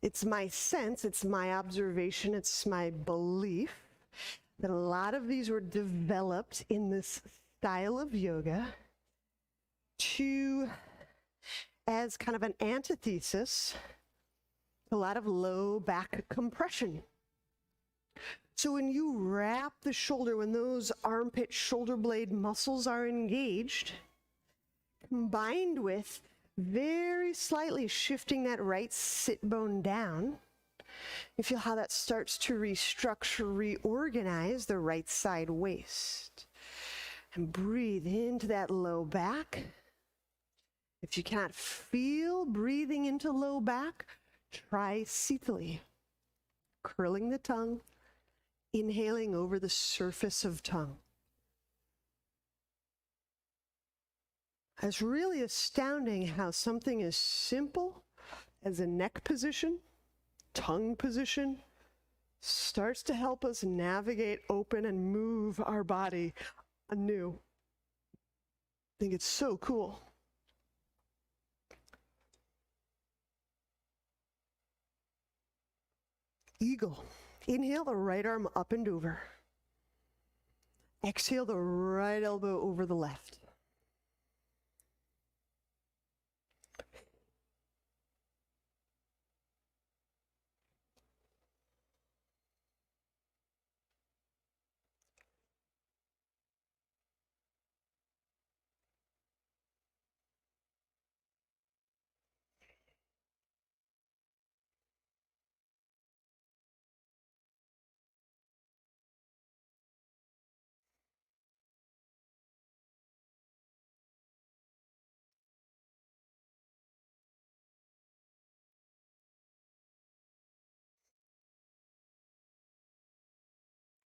it's my sense, it's my observation, it's my belief that a lot of these were developed in this style of yoga as kind of an antithesis, a lot of low back compression. So when you wrap the shoulder, when those armpit shoulder blade muscles are engaged, combined with very slightly shifting that right sit bone down, you feel how that starts to restructure, reorganize the right side waist. And breathe into that low back. If you cannot feel breathing into low back, try Sitali. Curling the tongue, inhaling over the surface of tongue. It's really astounding how something as simple as a neck position, tongue position, starts to help us navigate, open, and move our body anew. I think it's so cool. Eagle. Inhale the right arm up and over. Exhale the right elbow over the left.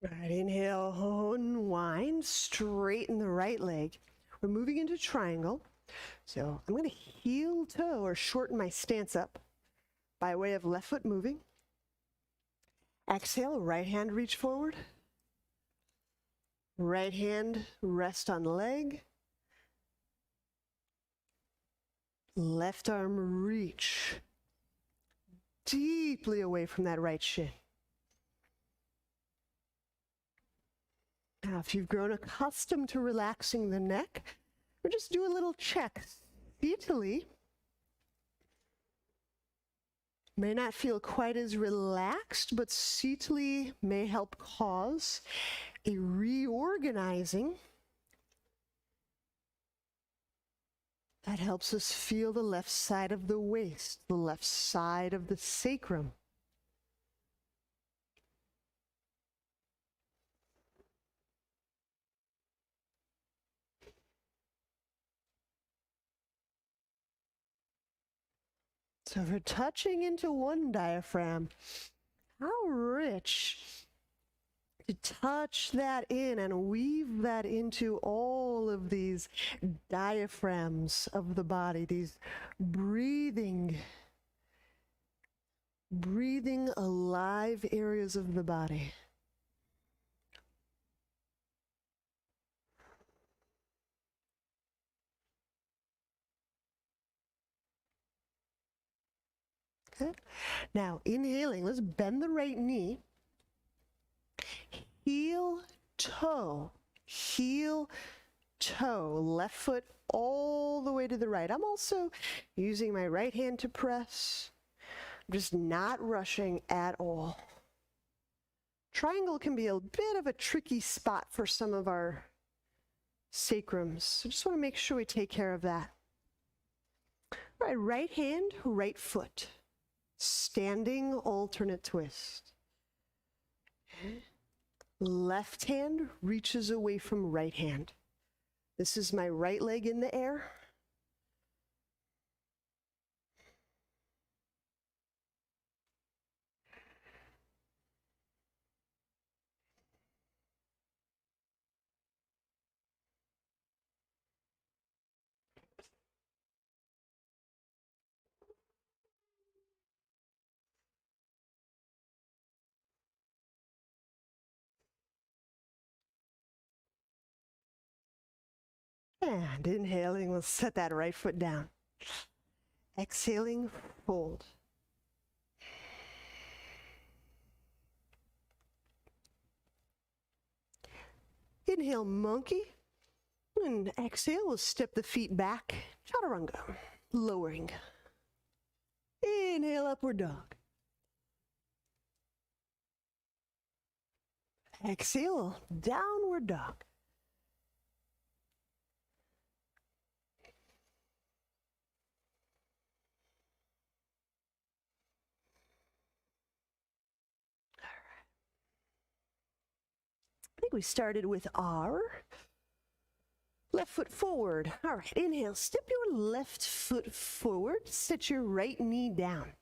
All right, inhale, unwind, straighten the right leg. We're moving into triangle. So I'm going to heel toe or shorten my stance up by way of left foot moving. Exhale, right hand reach forward. Right hand rest on leg. Left arm reach deeply away from that right shin. Now, if you've grown accustomed to relaxing the neck, or just do a little check. Sitali may not feel quite as relaxed, but Sitali may help cause a reorganizing that helps us feel the left side of the waist, the left side of the sacrum. So if we're touching into one diaphragm, how rich to touch that in and weave that into all of these diaphragms of the body, these breathing alive areas of the body. Okay. Now, inhaling, let's bend the right knee. Heel, toe, left foot all the way to the right. I'm also using my right hand to press. I'm just not rushing at all. Triangle can be a bit of a tricky spot for some of our sacrums. So just want to make sure we take care of that. All right, right hand, right foot. Standing alternate twist. Okay. Left hand reaches away from right hand. This is my right leg in the air. And inhaling, we'll set that right foot down. Exhaling, fold. Inhale, monkey. And exhale, we'll step the feet back. Chaturanga, lowering. Inhale, upward dog. Exhale, downward dog. I think we started with R. Left foot forward. All right, inhale, step your left foot forward. Set your right knee down.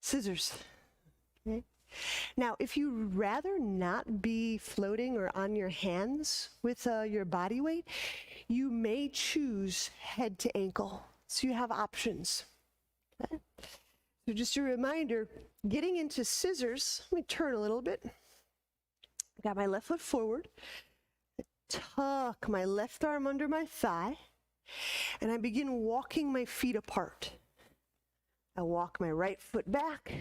Scissors. Okay. Now, if you'd rather not be floating or on your hands with your body weight, you may choose head to ankle. So you have options. Okay. So just a reminder, getting into scissors, let me turn a little bit. Got my left foot forward, tuck my left arm under my thigh, and I begin walking my feet apart. I walk my right foot back.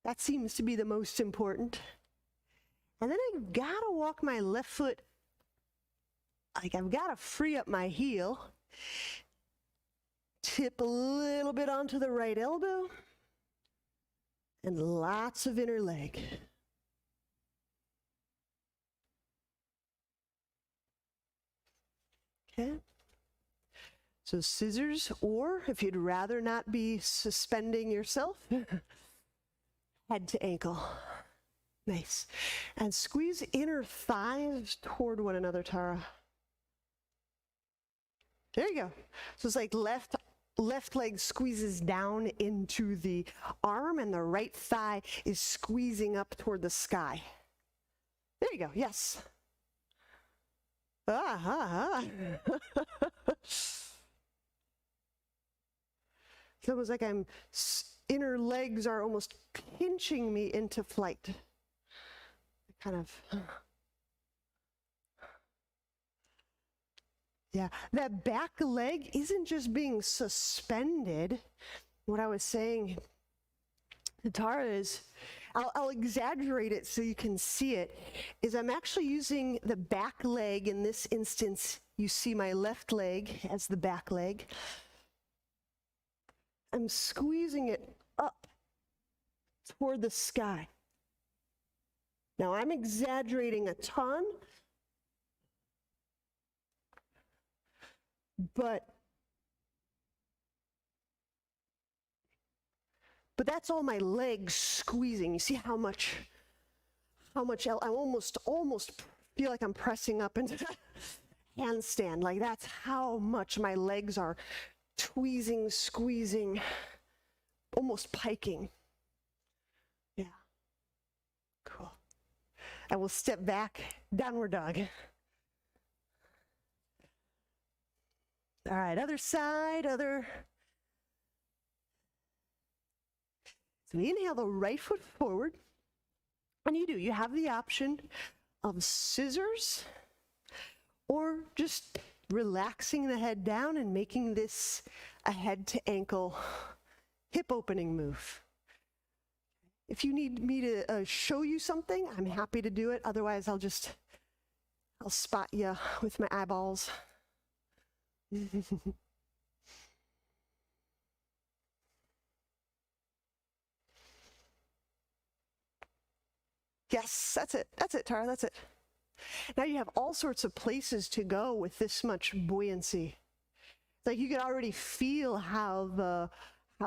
That seems to be the most important. And then I've got to walk my left foot, like I've got to free up my heel, tip a little bit onto the right elbow, and lots of inner leg. Okay. So scissors, or if you'd rather not be suspending yourself, head to ankle. Nice. And squeeze inner thighs toward one another, Tara. There you go. So it's like left left leg squeezes down into the arm and the right thigh is squeezing up toward the sky. There you go, yes. It's almost like inner legs are almost pinching me into flight. Kind of. Yeah, that back leg isn't just being suspended. What I was saying, Tara, is, I'll exaggerate it so you can see it, is I'm actually using the back leg. In this instance, you see my left leg as the back leg. I'm squeezing it up toward the sky. Now, I'm exaggerating a ton, but that's all my legs squeezing. You see how much I almost feel like I'm pressing up into the handstand. Like, that's how much my legs are tweezing, squeezing, almost piking. Yeah, cool. I will step back, downward dog. All right, other side, other. So we inhale the right foot forward, and you have the option of scissors or just relaxing the head down and making this a head to ankle hip opening move. If you need me to show you something, I'm happy to do it. Otherwise, I'll spot you with my eyeballs. Yes, that's it, Tara, that's it. Now you have all sorts of places to go with this much buoyancy. Like, you could already feel how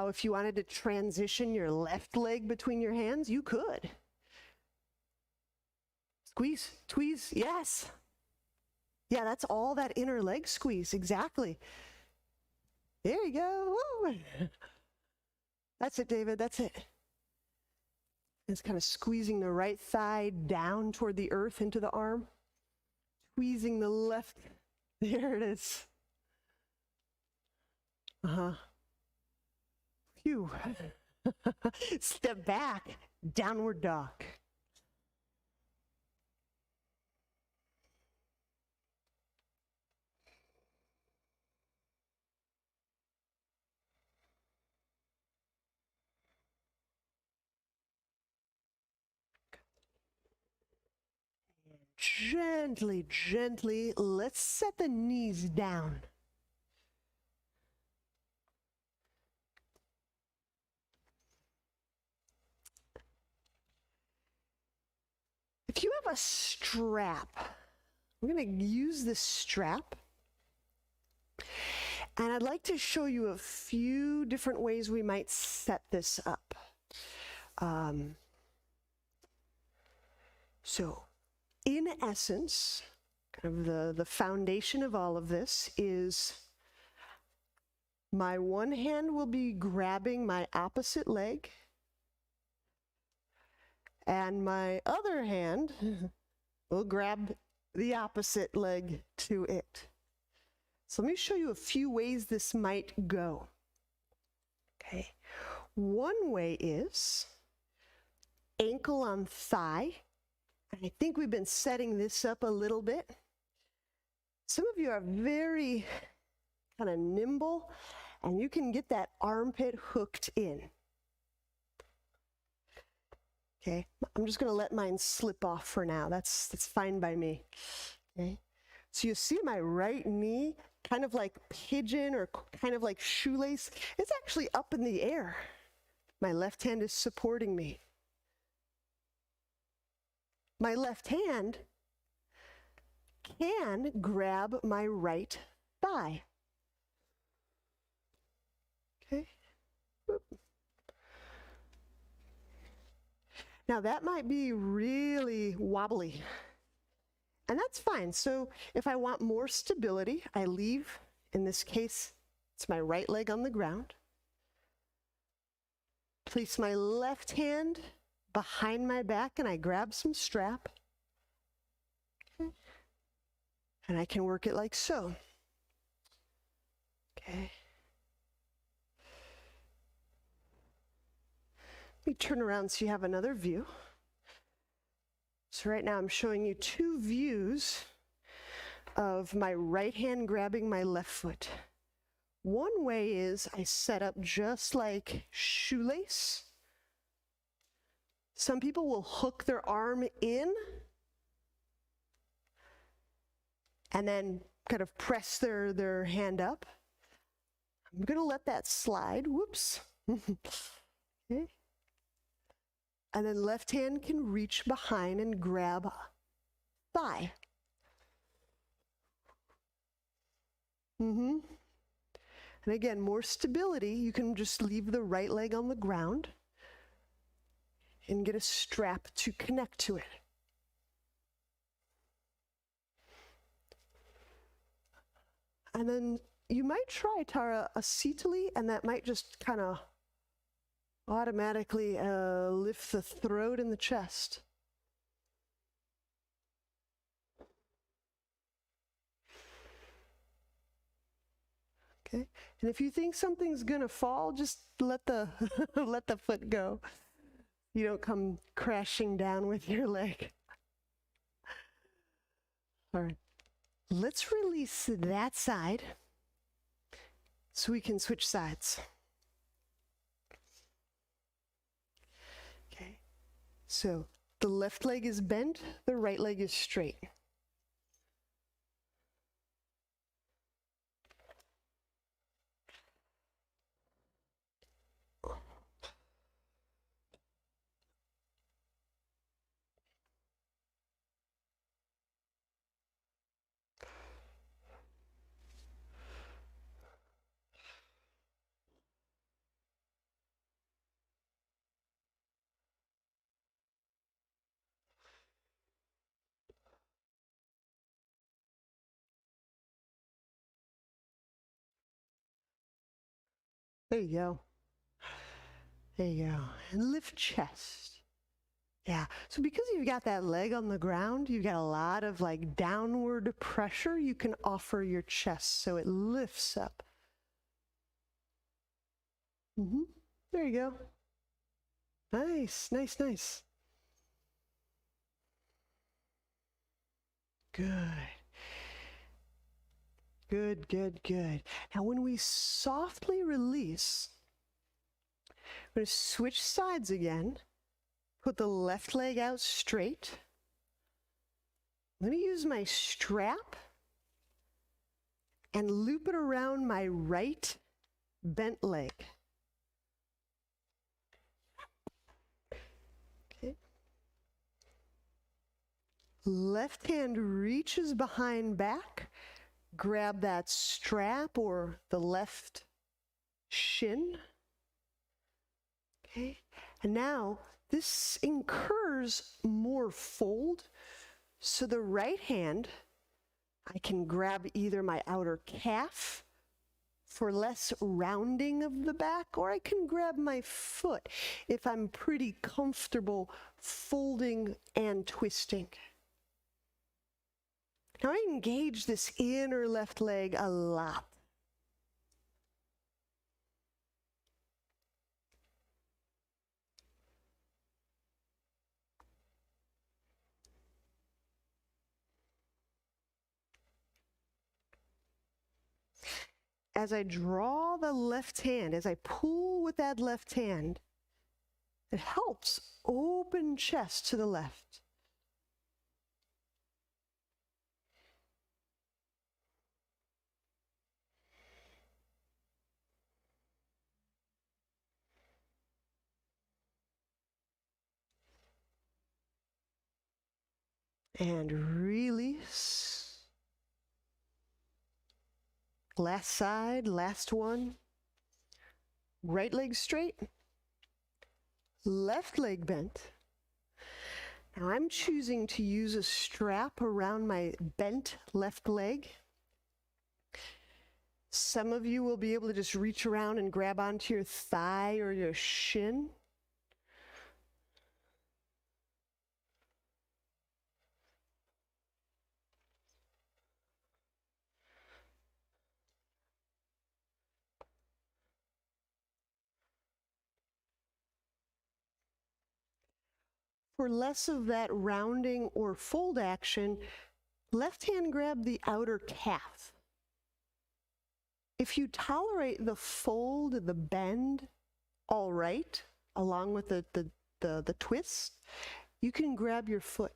if you wanted to transition your left leg between your hands, you could. Squeeze, tweeze, yes. Yeah, that's all that inner leg squeeze, exactly. There you go. Woo. That's it, David, that's it. It's kind of squeezing the right thigh down toward the earth into the arm. Squeezing the left. There it is. Phew. Step back, downward dog. Gently, gently, let's set the knees down. If you have a strap, we're going to use this strap. And I'd like to show you a few different ways we might set this up. So, in essence, kind of the foundation of all of this is my one hand will be grabbing my opposite leg, and my other hand will grab the opposite leg to it. So let me show you a few ways this might go. Okay, one way is ankle on thigh. I think we've been setting this up a little bit. Some of you are very kind of nimble, and you can get that armpit hooked in. Okay, I'm just going to let mine slip off for now. That's fine by me. Okay, so you see my right knee kind of like pigeon or kind of like shoelace. It's actually up in the air. My left hand is supporting me. My left hand can grab my right thigh. Okay. Whoop. Now that might be really wobbly, and that's fine. So if I want more stability, I leave, in this case, It's my right leg on the ground. Place my left hand behind my back and I grab some strap. Okay. And I can work it like so. Okay. Let me turn around so you have another view. So right now I'm showing you two views of my right hand grabbing my left foot. One way is I set up just like shoelace. Some people will hook their arm in and then kind of press their hand up. I'm going to let that slide. Whoops. Okay. And then left hand can reach behind and grab thigh. And again, more stability. You can just leave the right leg on the ground and get a strap to connect to it. And then you might try, Tara, a Sitali, and that might just kind of automatically lift the throat and the chest. Okay, and if you think something's gonna fall, just let the let the foot go. You don't come crashing down with your leg. All right, let's release that side so we can switch sides. Okay, so the left leg is bent, the right leg is straight. There you go. There you go. And lift chest. Yeah. So because you've got that leg on the ground, you've got a lot of like downward pressure you can offer your chest so it lifts up. There you go. Nice, nice, nice. Good. Good, good, good. Now when we softly release, I'm going to switch sides again. Put the left leg out straight. Let me use my strap and loop it around my right bent leg. Okay. Left hand reaches behind back. Grab that strap or the left shin. Okay. And now this incurs more fold. So the right hand, I can grab either my outer calf for less rounding of the back, or I can grab my foot if I'm pretty comfortable folding and twisting. Now I engage this inner left leg a lot. As I draw the left hand, as I pull with that left hand, it helps open chest to the left. And release. Last side, last one. Right leg straight. Left leg bent. Now I'm choosing to use a strap around my bent left leg. Some of you will be able to just reach around and grab onto your thigh or your shin. For less of that rounding or fold action, left hand grab the outer calf. If you tolerate the fold, the bend, all right, along with the twist, you can grab your foot.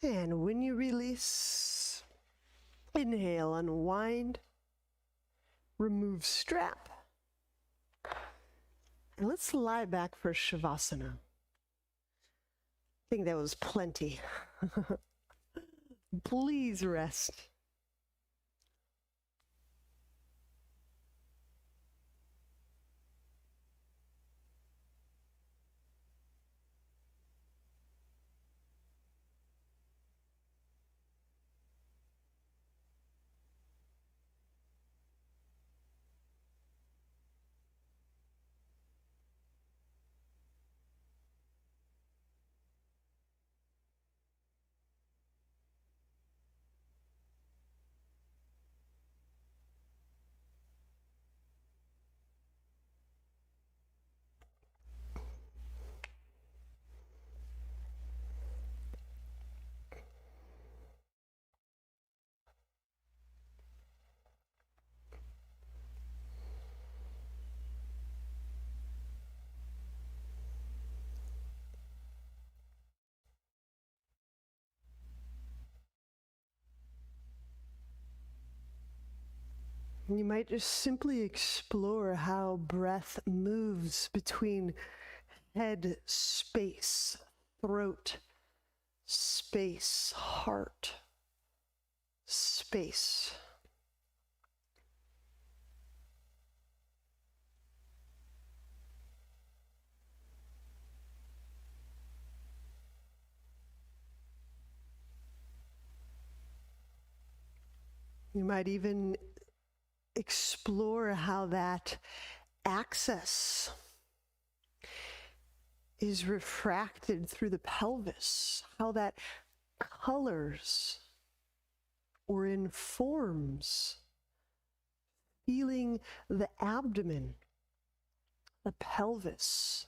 And when you release, inhale, unwind, remove strap. And let's lie back for Shavasana. I think that was plenty. Please rest. You might just simply explore how breath moves between head space, throat space, heart space. You might even explore how that axis is refracted through the pelvis, how that colors or informs, feeling the abdomen, the pelvis.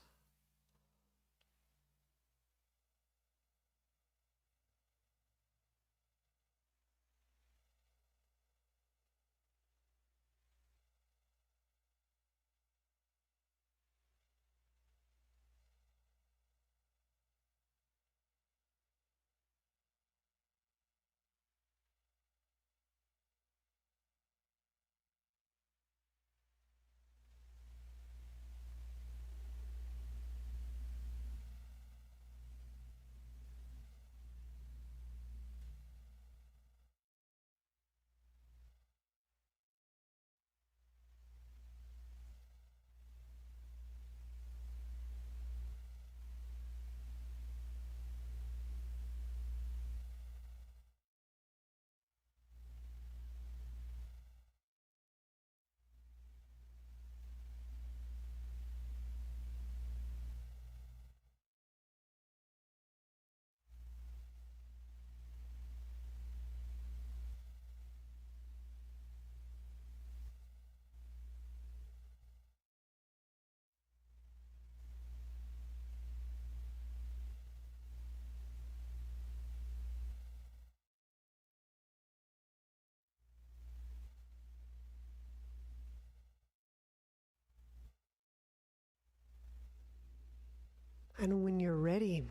And when you're ready,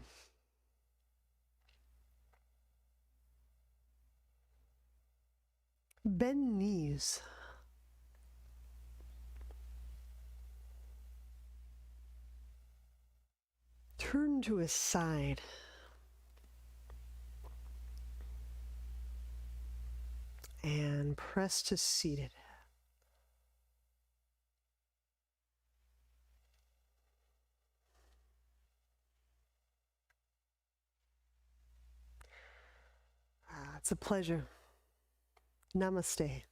bend knees. Turn to a side. And press to seated. It's a pleasure. Namaste.